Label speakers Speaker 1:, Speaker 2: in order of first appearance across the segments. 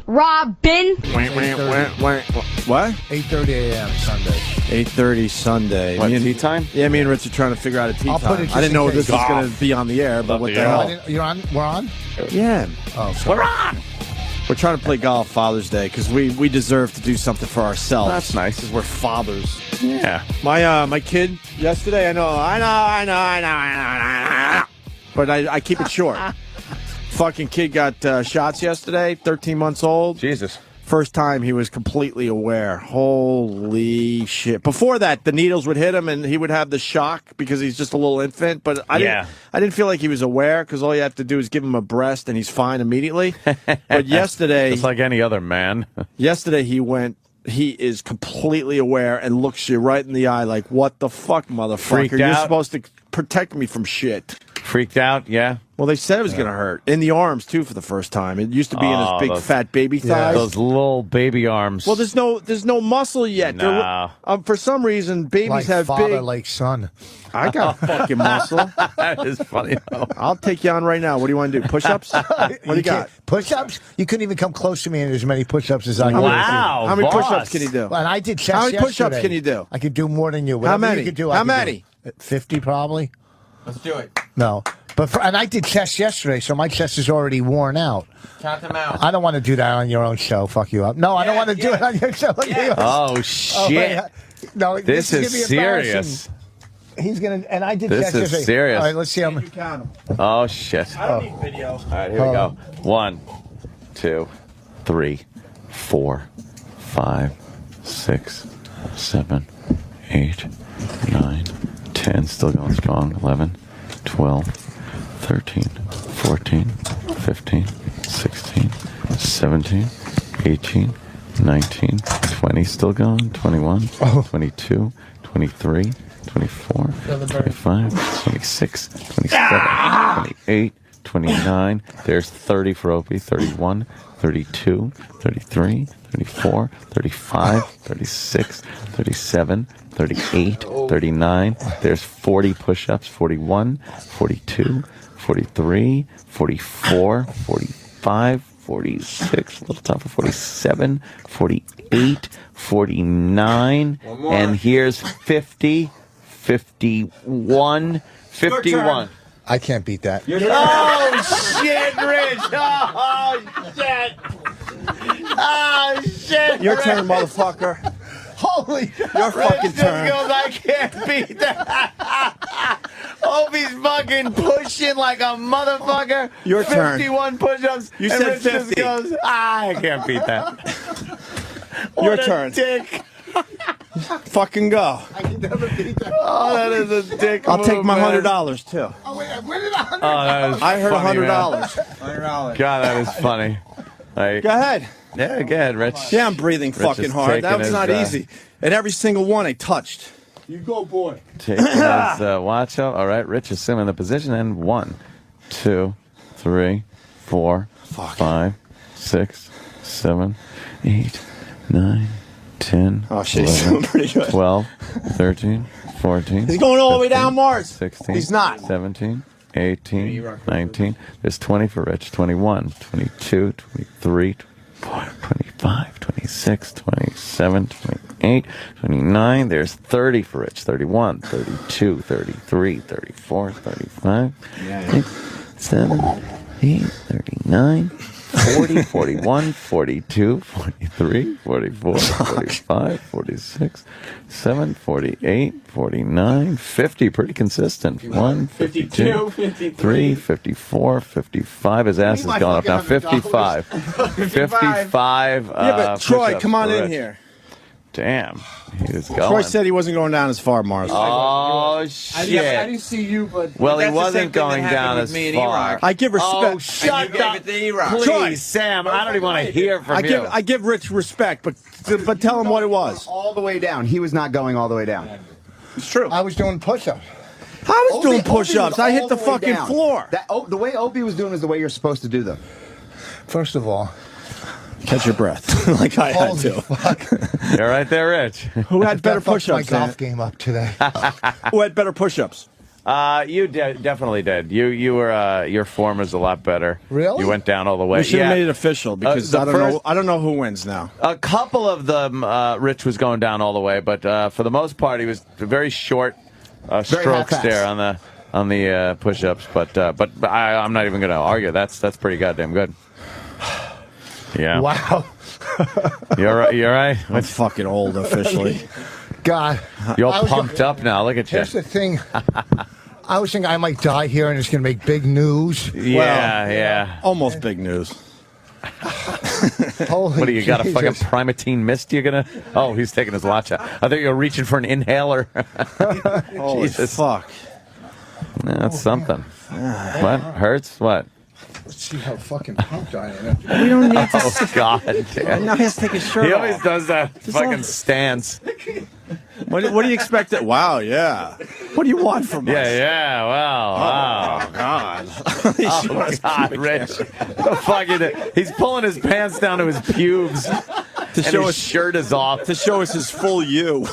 Speaker 1: Robin.
Speaker 2: What?
Speaker 3: 8:30 a.m. Sunday.
Speaker 2: 8:30 Sunday.
Speaker 4: What, tea time?
Speaker 2: Yeah, me and Rich are trying to figure out a tea
Speaker 3: I'll
Speaker 2: time.
Speaker 3: put it just
Speaker 2: I didn't
Speaker 3: in
Speaker 2: know
Speaker 3: case.
Speaker 2: this was going to be on the air, but what the hell?
Speaker 3: You're on? We're on?
Speaker 2: Yeah.
Speaker 3: Oh, sorry.
Speaker 4: We're on!
Speaker 2: We're trying to play golf Father's Day because we deserve to do something for ourselves.
Speaker 4: That's nice.
Speaker 2: Because we're fathers.
Speaker 4: Yeah.
Speaker 2: My kid yesterday, I know. But I keep it short. Fucking kid got shots yesterday, 13 months old.
Speaker 4: Jesus.
Speaker 2: First time he was completely aware. Holy shit. Before that, the needles would hit him and he would have the shock because he's just a little infant. But I didn't feel like he was aware because all you have to do is give him a breast and he's fine immediately. But yesterday...
Speaker 4: Just like any other man.
Speaker 2: Yesterday he is completely aware and looks you right in the eye like, what the fuck, motherfucker?
Speaker 4: Freaked
Speaker 2: You're
Speaker 4: out.
Speaker 2: supposed to protect me from shit.
Speaker 4: Freaked out, yeah.
Speaker 2: Well, they said it was going to hurt. In the arms, too, for the first time. It used to be in his big, fat baby thighs.
Speaker 4: Those little baby arms.
Speaker 2: Well, there's no muscle yet.
Speaker 4: No.
Speaker 2: For some reason, babies
Speaker 3: Like
Speaker 2: have
Speaker 3: father,
Speaker 2: big...
Speaker 3: like son.
Speaker 2: I got fucking muscle.
Speaker 4: That is funny, though.
Speaker 2: I'll take you on right now. What do you want to do? Push-ups? What do you got?
Speaker 3: Push-ups? You couldn't even come close to me in as many push-ups as I could.
Speaker 4: Wow.
Speaker 2: How many
Speaker 4: boss.
Speaker 2: push-ups can you do?
Speaker 3: And I did chest
Speaker 2: How many push-ups
Speaker 3: yesterday.
Speaker 2: can you do?
Speaker 3: I could do more than you.
Speaker 2: How
Speaker 3: Whatever
Speaker 2: many?
Speaker 3: You could do,
Speaker 2: How
Speaker 3: I could
Speaker 2: many?
Speaker 3: do. 50 probably.
Speaker 2: Let's do it.
Speaker 3: No. And I did chest yesterday, so my chest is already worn out.
Speaker 2: Count them out.
Speaker 3: I don't want to do that on your own show. Fuck you up. No, I don't want to do it on your show.
Speaker 4: Oh, shit.
Speaker 3: No,
Speaker 4: This
Speaker 3: gonna
Speaker 4: is
Speaker 3: be
Speaker 4: serious.
Speaker 3: embarrassing. He's going to, and I did
Speaker 4: This
Speaker 3: chest
Speaker 4: is
Speaker 3: yesterday.
Speaker 4: serious.
Speaker 3: All right, let's see how many.
Speaker 2: Count them.
Speaker 4: Oh, shit.
Speaker 2: I don't need video.
Speaker 4: All right, here we go. 1, 2, 3, 4, 5, 6, 7, 8, 9, 10. Still going strong. 11, 12, 13, 14, 15, 16, 17, 18, 19, 20. Still going. 21, 22, 23, 24, 25, 26, 27, 28, 29. There's 30 for Opie. 31, 32, 33, 34, 35, 36, 37, 38, 39. There's 40 push-ups. 41, 42, 43, 44, 45, 46, a little tougher, 47, 48, 49, and here's 50, 51, 51.
Speaker 3: I can't beat that.
Speaker 4: Oh, shit, Rich! Oh, shit! Oh, shit!
Speaker 2: Your turn, motherfucker.
Speaker 3: Holy.
Speaker 2: Your fucking turn.
Speaker 4: Goes, I can't beat that. Opie's fucking pushing like a motherfucker.
Speaker 2: Your turn.
Speaker 4: 51 push-ups.
Speaker 2: You
Speaker 4: and
Speaker 2: said
Speaker 4: Rich just
Speaker 2: 50.
Speaker 4: goes, I can't beat that.
Speaker 2: Your
Speaker 4: What a
Speaker 2: turn.
Speaker 4: Dick.
Speaker 2: Fucking go.
Speaker 3: I can never beat that.
Speaker 4: Oh, that is a dick.
Speaker 2: I'll
Speaker 4: move,
Speaker 2: take my
Speaker 4: man.
Speaker 2: $100 too.
Speaker 3: Oh, wait, where did I?
Speaker 4: Oh, that is
Speaker 2: I heard
Speaker 4: funny, man.
Speaker 2: $100.
Speaker 4: God, that is funny. Like,
Speaker 2: Go ahead.
Speaker 4: yeah, go ahead, Rich.
Speaker 2: Yeah, I'm breathing
Speaker 4: Rich
Speaker 2: fucking
Speaker 4: is
Speaker 2: hard. That
Speaker 4: taking
Speaker 2: was
Speaker 4: his,
Speaker 2: not easy. And every single one I touched. You go, boy.
Speaker 4: Taking his watch out. All right, Rich is still in the position. And 1, 2, 3, 4, 5, 6, 7, 8, 9, 10,
Speaker 2: Oh, shit, he's
Speaker 4: 11,
Speaker 2: doing pretty good.
Speaker 4: 12, 13, 14.
Speaker 2: He's going all the way
Speaker 4: 15,
Speaker 2: down Mars.
Speaker 4: 16.
Speaker 2: He's not.
Speaker 4: 17, 18, 19. There's 20 for Rich. 21, 22, 23, 24, 25, 26, 27, 28, 29. There's 30 for Rich. 31, 32, 33, 34, 35, 37, 8, 39. 40, 41, 42, 43, 44, 45, 46, 7, 48, 49, 50. Pretty consistent. 1, 52, 53, 54, 55. His ass is going up now. 55. 55.
Speaker 2: Yeah, but Troy,
Speaker 4: push-ups
Speaker 2: come on
Speaker 4: for
Speaker 2: in
Speaker 4: Rich.
Speaker 2: here.
Speaker 4: Damn. He was going.
Speaker 2: Troy said he wasn't going down as far, Mars.
Speaker 4: Oh,
Speaker 5: I
Speaker 4: shit.
Speaker 5: didn't see you, but
Speaker 4: Well, he
Speaker 5: that's the same
Speaker 4: wasn't
Speaker 5: thing that
Speaker 4: going
Speaker 5: happened
Speaker 4: down
Speaker 5: with
Speaker 4: as
Speaker 5: me and
Speaker 4: far.
Speaker 5: E-Rock.
Speaker 2: I give respect.
Speaker 4: Oh, shut
Speaker 5: you gave
Speaker 4: up.
Speaker 5: it to E-Rock.
Speaker 4: Please,
Speaker 2: Troy.
Speaker 4: Sam, I don't even want to hear from you.
Speaker 2: I give Rich respect, but tell him what it was.
Speaker 6: All the way down. He was not going all the way down.
Speaker 2: It's true.
Speaker 3: I was doing push-ups.
Speaker 2: I was doing
Speaker 6: Opie
Speaker 2: push-ups.
Speaker 6: was
Speaker 2: I hit
Speaker 6: all
Speaker 2: the
Speaker 6: way
Speaker 2: fucking
Speaker 6: down.
Speaker 2: floor.
Speaker 6: The way Opie was doing is the way you're supposed to do them.
Speaker 3: First of all,
Speaker 2: Catch your breath, like I had
Speaker 3: holy
Speaker 2: to.
Speaker 3: fuck.
Speaker 4: You're right there, Rich.
Speaker 2: Who had better
Speaker 3: That fucked my
Speaker 2: push-ups?
Speaker 3: golf
Speaker 2: man?
Speaker 3: game up today.
Speaker 2: Who had better push-ups?
Speaker 4: You definitely did. You were your form was a lot better.
Speaker 3: Really?
Speaker 4: You went down all the way.
Speaker 2: We should have made it official because I don't know who wins now.
Speaker 4: A couple of them, Rich was going down all the way, but for the most part, he was very short strokes there on the push-ups. But I'm not even going to argue. That's pretty goddamn good. Yeah.
Speaker 3: Wow.
Speaker 4: You're right. You're right.
Speaker 2: I'm fucking old officially.
Speaker 3: God.
Speaker 4: You're all pumped up now. Look at you.
Speaker 3: Here's the thing. I was thinking I might die here and it's going to make big news.
Speaker 4: Yeah.
Speaker 2: Almost big news.
Speaker 3: Holy
Speaker 4: What do you got? A fucking
Speaker 3: Jesus.
Speaker 4: primatine mist? You're gonna? Oh, he's taking his watch out. I thought you were reaching for an inhaler.
Speaker 2: Holy fuck.
Speaker 4: Yeah, that's something. What hurts? What?
Speaker 3: Let's see how fucking pumped I am.
Speaker 2: We don't need to.
Speaker 4: Oh God! Damn.
Speaker 2: Now he has to take his shirt
Speaker 4: He
Speaker 2: off.
Speaker 4: always does that fucking stance.
Speaker 2: What do you expect? Wow, yeah. What do you want from us?
Speaker 4: Yeah. Wow.
Speaker 2: Oh, God.
Speaker 4: Oh, God, Rich. The fuck is it? He's pulling his pants down to his pubes. To
Speaker 2: show
Speaker 4: his
Speaker 2: us
Speaker 4: shirt is off.
Speaker 2: To show us his full U.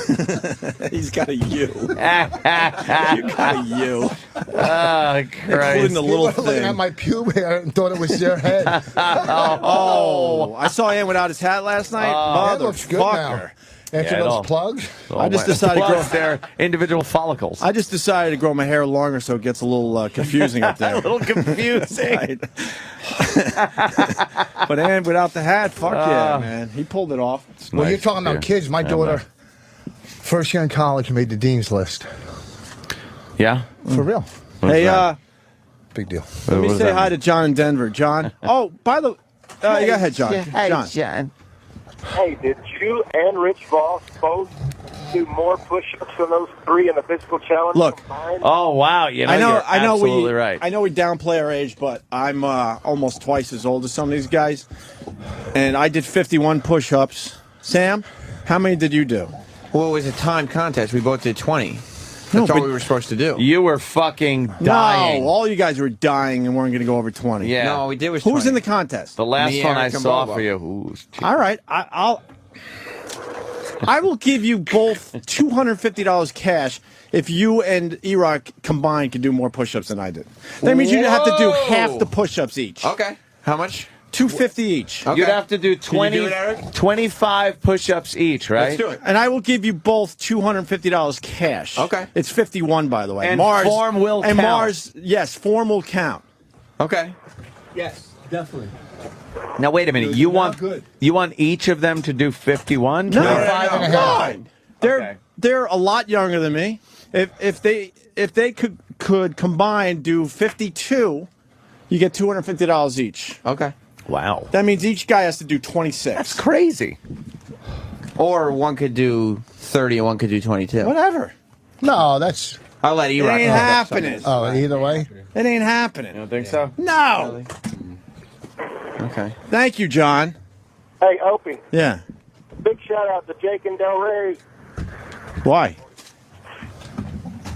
Speaker 2: He's got a U. You got a U.
Speaker 4: Oh, Christ.
Speaker 2: Including the little
Speaker 3: People were looking
Speaker 2: thing.
Speaker 3: at my pube hair and thought it was their head.
Speaker 2: Oh, I saw him without his hat last night.
Speaker 3: That looks good now.
Speaker 2: Motherfucker.
Speaker 3: After
Speaker 4: Yeah, it all-
Speaker 3: those plugs.
Speaker 2: I just decided to grow.
Speaker 4: their individual follicles.
Speaker 2: I just decided to grow my hair longer so it gets a little confusing up there.
Speaker 4: A little confusing.
Speaker 2: Right. But and without the hat, fuck yeah, man. He pulled it off.
Speaker 3: Well, you're talking about kids. My daughter, first year in college, made the dean's list.
Speaker 4: Yeah?
Speaker 3: For real.
Speaker 2: Hey,
Speaker 3: Big deal.
Speaker 2: let me say hi to John in Denver. John. Oh, by the go ahead, John. John.
Speaker 1: Hey, did you and Rich Vos both do more push-ups than those three in the physical challenge?
Speaker 2: Look.
Speaker 1: combined?
Speaker 4: Oh, wow. You know, you're absolutely right.
Speaker 2: I know we downplay our age, but I'm almost twice as old as some of these guys. And I did 51 push-ups. Sam, how many did you do?
Speaker 5: Well, it was a time contest. We both did 20. That's all we were supposed to do.
Speaker 4: You were fucking dying.
Speaker 2: No, all you guys were dying and weren't going to go over 20.
Speaker 4: Yeah.
Speaker 5: No, we did was
Speaker 2: Who was
Speaker 5: 20.
Speaker 2: in the contest?
Speaker 4: The last
Speaker 5: Me,
Speaker 4: one I
Speaker 5: Eric, and
Speaker 4: saw
Speaker 5: Bobo.
Speaker 4: for you. Ooh,
Speaker 2: All right, I will give you both $250 cash if you and E-Rock combined can do more push-ups than I did. That means you'd have to do half the push-ups each.
Speaker 5: Okay. How much?
Speaker 2: $250 each.
Speaker 5: Okay.
Speaker 4: You'd have to do
Speaker 5: Can you do it, Eric?
Speaker 4: 25 push-ups each, right?
Speaker 5: Let's do it.
Speaker 2: And I will give you both $250 cash.
Speaker 5: Okay.
Speaker 2: It's 51, by the way.
Speaker 4: And
Speaker 2: Mars,
Speaker 4: form will
Speaker 2: and
Speaker 4: count.
Speaker 2: Mars, yes, form will count.
Speaker 5: Okay.
Speaker 7: Yes, definitely.
Speaker 4: Now, wait a minute. You want each of them to do 51?
Speaker 2: No,
Speaker 3: 25 and a half.
Speaker 2: They're a lot younger than me. If they could combine do 52, you get $250 each.
Speaker 5: Okay.
Speaker 4: Wow.
Speaker 2: That means each guy has to do 26.
Speaker 4: That's crazy.
Speaker 5: Or one could do 30 and one could do 22.
Speaker 2: Whatever.
Speaker 3: No, that's.
Speaker 5: I'll let
Speaker 2: It
Speaker 5: E-Rock
Speaker 2: ain't
Speaker 5: know.
Speaker 2: happening.
Speaker 3: Oh, either way.
Speaker 2: It ain't happening.
Speaker 4: You don't think so?
Speaker 2: No.
Speaker 5: Okay.
Speaker 2: Thank you, John.
Speaker 1: Hey, Opie,
Speaker 2: Yeah.
Speaker 1: big shout-out to Jake and Del Rey.
Speaker 2: Why?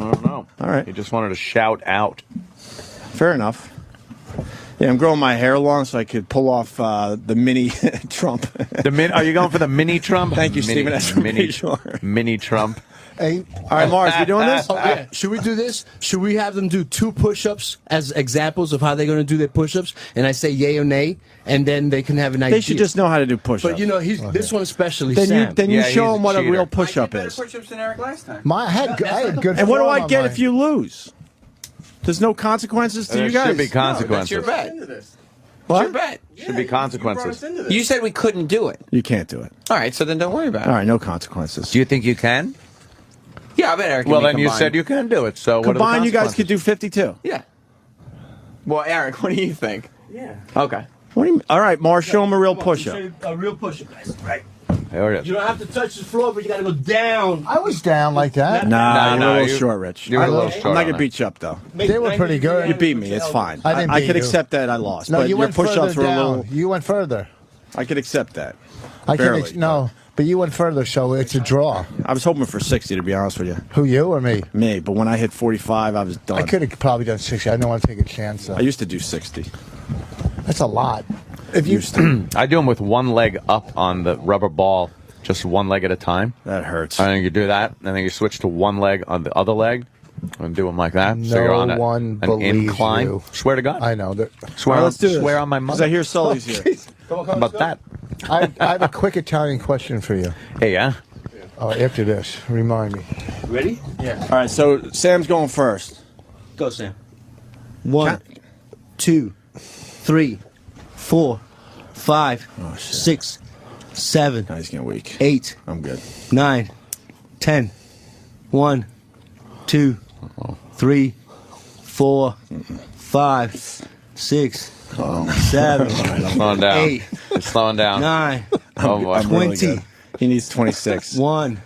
Speaker 4: I don't know.
Speaker 2: All right.
Speaker 4: He just wanted to shout out.
Speaker 2: Fair enough. Yeah, I'm growing my hair long so I could pull off the mini Trump.
Speaker 4: Are you going for the mini Trump?
Speaker 2: Thank you, Stephen. That's for
Speaker 4: mini,
Speaker 2: sure.
Speaker 4: mini Trump.
Speaker 3: Hey,
Speaker 2: All right, Mars, we doing this?
Speaker 7: Oh, yeah. Should we do this? Should we have them do 2 push-ups as examples of how they're going to do their push-ups? And I say yay or nay, and then they can have an idea.
Speaker 2: They should just know how to do push-ups.
Speaker 7: But, you know, this one especially,
Speaker 2: then
Speaker 7: Sam.
Speaker 2: you
Speaker 4: Yeah,
Speaker 2: show
Speaker 4: he's
Speaker 2: them
Speaker 4: a
Speaker 2: what a
Speaker 4: cheater.
Speaker 2: real push-up
Speaker 5: I did
Speaker 2: is.
Speaker 5: better push-ups than Eric last time.
Speaker 3: I had good.
Speaker 2: And what do
Speaker 3: form
Speaker 2: I
Speaker 3: on
Speaker 2: get
Speaker 3: mine.
Speaker 2: if you lose? There's no consequences to
Speaker 4: There
Speaker 2: you guys.
Speaker 4: should be
Speaker 5: That's
Speaker 4: consequences.
Speaker 5: your bet.
Speaker 2: What?
Speaker 5: Your bet.
Speaker 4: Should be consequences.
Speaker 5: You said we couldn't do it.
Speaker 2: You can't do it.
Speaker 5: All right, so then don't worry about it.
Speaker 2: All right, no consequences.
Speaker 4: Do you think you can?
Speaker 5: Yeah, I bet Eric.
Speaker 4: Well,
Speaker 5: and me
Speaker 4: then you
Speaker 5: combined.
Speaker 4: said you can do it. So what are the
Speaker 2: Combined, you guys
Speaker 4: consequences?
Speaker 2: could do 52.
Speaker 5: Yeah. Well, Eric, what do you think?
Speaker 7: Yeah.
Speaker 5: Okay.
Speaker 2: What do you mean? All right, Mars, show them a real push-up.
Speaker 7: A real push-up, guys. Right.
Speaker 4: There it
Speaker 7: You
Speaker 4: is.
Speaker 7: don't have to touch the floor, but you got to go down.
Speaker 3: I was down like that.
Speaker 2: Nah, you're
Speaker 4: no,
Speaker 2: a little
Speaker 4: you-
Speaker 2: short, Rich.
Speaker 4: you were a little
Speaker 2: I'm
Speaker 4: short
Speaker 2: not
Speaker 4: on
Speaker 2: going to
Speaker 4: that.
Speaker 2: beat you up, though.
Speaker 3: They were pretty good.
Speaker 2: You beat me. It's fine.
Speaker 3: I didn't
Speaker 2: I
Speaker 3: beat
Speaker 2: could
Speaker 3: you.
Speaker 2: accept that I lost.
Speaker 3: No,
Speaker 2: but
Speaker 3: you
Speaker 2: your
Speaker 3: went
Speaker 2: push-ups
Speaker 3: further
Speaker 2: were a
Speaker 3: down.
Speaker 2: little...
Speaker 3: You went further.
Speaker 2: I could accept that.
Speaker 3: I
Speaker 2: Barely,
Speaker 3: can no, but you went further, so it's a draw.
Speaker 2: I was hoping for 60, to be honest with you.
Speaker 3: Who, you or me?
Speaker 2: Me, but when I hit 45, I was done.
Speaker 3: I could have probably done 60. I don't want to take a chance. Though.
Speaker 2: I used to do 60.
Speaker 3: That's a lot. If you
Speaker 2: Used to.
Speaker 4: I do them with one leg up on the rubber ball, just one leg at a time.
Speaker 2: That hurts.
Speaker 4: And then you do that, and then you switch to one leg on the other leg, And do them like that. So you're on
Speaker 3: one
Speaker 4: an
Speaker 3: believes
Speaker 4: incline.
Speaker 3: you.
Speaker 4: Swear to God.
Speaker 3: I know.
Speaker 4: Swear,
Speaker 2: All right, let's do this.
Speaker 4: swear on my
Speaker 2: Because
Speaker 4: mother.
Speaker 2: I hear Sully's here.
Speaker 4: How about that?
Speaker 3: I have a quick Italian question for you.
Speaker 4: Hey, yeah.
Speaker 3: After this, remind me.
Speaker 7: Ready? Yeah.
Speaker 2: All right, so Sam's going first.
Speaker 7: Go, Sam. 1, 2, 3, 4, 5, 6, 7,
Speaker 2: No, he's getting weak.
Speaker 7: 8,
Speaker 2: I'm good.
Speaker 7: 9, 10. 1, 2, 3, 4, 5, 6, 7,
Speaker 4: Slowing down.
Speaker 7: 8,
Speaker 4: It's slowing down.
Speaker 7: 9,
Speaker 4: Oh, boy.
Speaker 2: I'm really
Speaker 7: 20.
Speaker 2: good. He needs 26.
Speaker 7: 1,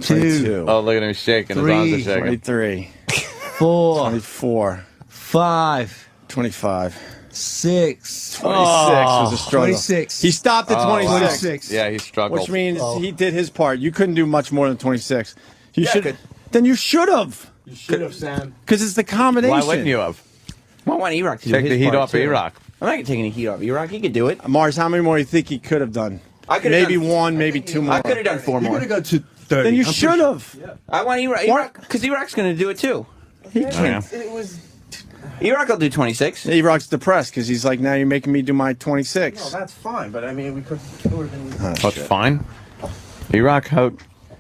Speaker 7: 2,
Speaker 2: 22.
Speaker 4: Oh, look at him shaking. His arms are
Speaker 7: 3,
Speaker 4: shaking.
Speaker 2: 23.
Speaker 7: 4,
Speaker 2: 24.
Speaker 7: 5,
Speaker 2: 25.
Speaker 7: 6,
Speaker 2: 26 was a struggle.
Speaker 7: 26.
Speaker 2: He stopped at 26.
Speaker 7: 26.
Speaker 4: Yeah, he struggled.
Speaker 2: Which means he did his part. You couldn't do much more than 26. You should.
Speaker 5: good.
Speaker 2: Then you should have.
Speaker 7: You should have, Sam.
Speaker 2: Because it's the combination.
Speaker 4: Why wouldn't you have?
Speaker 5: Well, I want E-Rock to do
Speaker 4: Take
Speaker 5: his
Speaker 4: the heat
Speaker 5: part,
Speaker 4: off
Speaker 5: too.
Speaker 4: E-Rock.
Speaker 5: I'm not taking the heat off E-Rock. He could do it.
Speaker 2: Mars, how many more do you think he could have done?
Speaker 5: I could've
Speaker 2: Maybe
Speaker 5: done-
Speaker 2: one, maybe two more.
Speaker 5: I could have done 4
Speaker 7: You're
Speaker 5: more.
Speaker 7: going to go to 30.
Speaker 2: Then you should have.
Speaker 5: I want E-Rock because E-Rock's going to do it too.
Speaker 2: He
Speaker 4: Yeah.
Speaker 2: can't.
Speaker 5: E-Rock will do 26.
Speaker 2: E-Rock's depressed because he's like, now you're making me do my 26.
Speaker 7: No, that's fine, but I mean, we could have been.
Speaker 4: That's fine. E-Rock,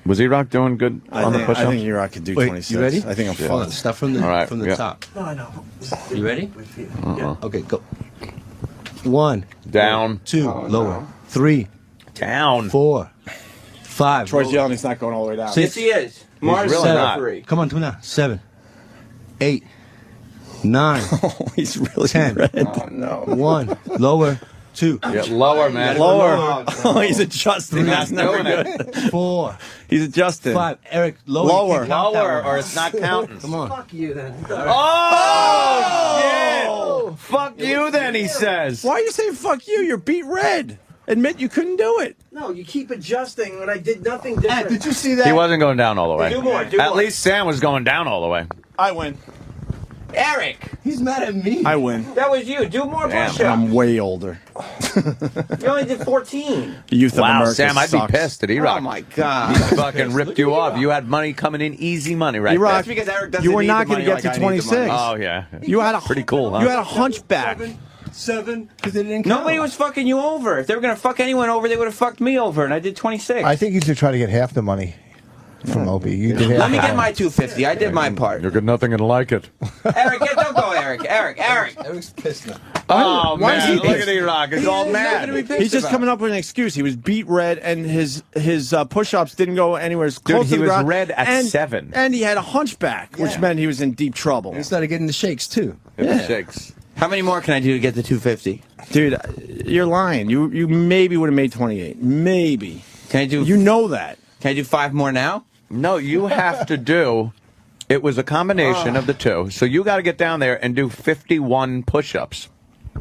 Speaker 4: was E-Rock doing good
Speaker 2: I
Speaker 4: on the
Speaker 2: think
Speaker 4: push-up?
Speaker 2: E-Rock could do
Speaker 7: Wait,
Speaker 2: 26.
Speaker 7: you ready?
Speaker 2: I think I'm
Speaker 7: Hold on,
Speaker 2: fucked.
Speaker 7: start from the
Speaker 4: All right,
Speaker 7: from the
Speaker 4: yeah.
Speaker 7: top.
Speaker 3: No, I know.
Speaker 7: You ready?
Speaker 4: Uh-uh.
Speaker 7: Okay, go. 1,
Speaker 4: Down.
Speaker 7: 2, lower. 3,
Speaker 4: Down.
Speaker 7: 4, 5.
Speaker 2: Troy's yelling he's not going all the way down.
Speaker 5: Yes, he is. Mars
Speaker 4: really
Speaker 5: is
Speaker 4: not.
Speaker 5: referee.
Speaker 7: Come on, do it now. 7, 8, 9,
Speaker 2: Oh, he's really
Speaker 7: 10.
Speaker 2: red.
Speaker 5: Oh, no.
Speaker 7: 1, lower. 2,
Speaker 4: Get lower, man.
Speaker 2: Lower. Oh, he's adjusting. That's
Speaker 4: He's
Speaker 2: never
Speaker 4: doing
Speaker 2: good.
Speaker 7: 4,
Speaker 2: He's adjusting.
Speaker 7: 5. Eric, lower.
Speaker 2: Lower.
Speaker 7: You can't count that
Speaker 4: Lower,
Speaker 7: one.
Speaker 4: or it's not counting.
Speaker 7: Come on.
Speaker 3: Fuck you then.
Speaker 4: Oh, shit! Fuck you, then, he says.
Speaker 2: Why are you saying fuck you? You're beat red. Admit you couldn't do it.
Speaker 7: No, you keep adjusting when I did nothing different.
Speaker 3: Did you see that?
Speaker 4: He wasn't going down all the way.
Speaker 5: Do more, do
Speaker 4: At
Speaker 5: more.
Speaker 4: least Sam was going down all the way.
Speaker 2: I win.
Speaker 5: Eric,
Speaker 7: He's mad at me.
Speaker 2: I win.
Speaker 5: that was you. Do more
Speaker 4: Damn.
Speaker 5: push-ups.
Speaker 2: I'm way older.
Speaker 5: You only did 14.
Speaker 2: The youth of
Speaker 4: Wow,
Speaker 2: America
Speaker 4: Sam, I'd
Speaker 2: sucks.
Speaker 4: be pissed at E-Rock.
Speaker 5: Oh, my God.
Speaker 4: He fucking ripped you off. You had money coming in, easy money right
Speaker 2: E-Rock,
Speaker 5: That's because Eric doesn't
Speaker 2: you were
Speaker 5: need
Speaker 2: not
Speaker 5: the
Speaker 2: going
Speaker 5: money
Speaker 2: to get
Speaker 5: like
Speaker 2: to
Speaker 5: I need the
Speaker 2: 26.
Speaker 5: money.
Speaker 4: Oh, yeah.
Speaker 2: You had a
Speaker 4: Pretty cool, huh?
Speaker 2: You had a hunchback.
Speaker 7: 7, because they didn't count.
Speaker 5: Nobody was fucking you over. If they were going to fuck anyone over, they would have fucked me over, and I did 26.
Speaker 3: I think you should try to get half the money from Opie. You did half.
Speaker 5: Let me
Speaker 3: the
Speaker 5: get
Speaker 3: money.
Speaker 5: my 250. I did my part.
Speaker 4: You're good nothing and like it.
Speaker 5: Eric, don't go, Eric. Eric.
Speaker 7: Eric's pissed now.
Speaker 4: Oh,
Speaker 2: why is
Speaker 4: man.
Speaker 2: he
Speaker 4: Look
Speaker 2: pissed?
Speaker 4: at E-Rock. He's all
Speaker 5: There's nothing to be
Speaker 4: mad.
Speaker 5: pissed
Speaker 2: He's just
Speaker 5: about.
Speaker 2: coming up with an excuse. He was beat red, and his push-ups didn't go anywhere as close
Speaker 4: he
Speaker 2: to the
Speaker 4: was
Speaker 2: ground.
Speaker 4: red at
Speaker 2: and,
Speaker 4: 7.
Speaker 2: And he had a hunchback, which meant he was in deep trouble.
Speaker 7: He started getting the shakes, too.
Speaker 4: It shakes.
Speaker 5: How many more can I do to get the 250?
Speaker 2: Dude, you're lying. You maybe would have made 28. Maybe.
Speaker 5: Can I do?
Speaker 2: You know that.
Speaker 5: Can I do 5 more now?
Speaker 4: No, you have to do. It was a combination of the two. So you got to get down there and do 51 push-ups.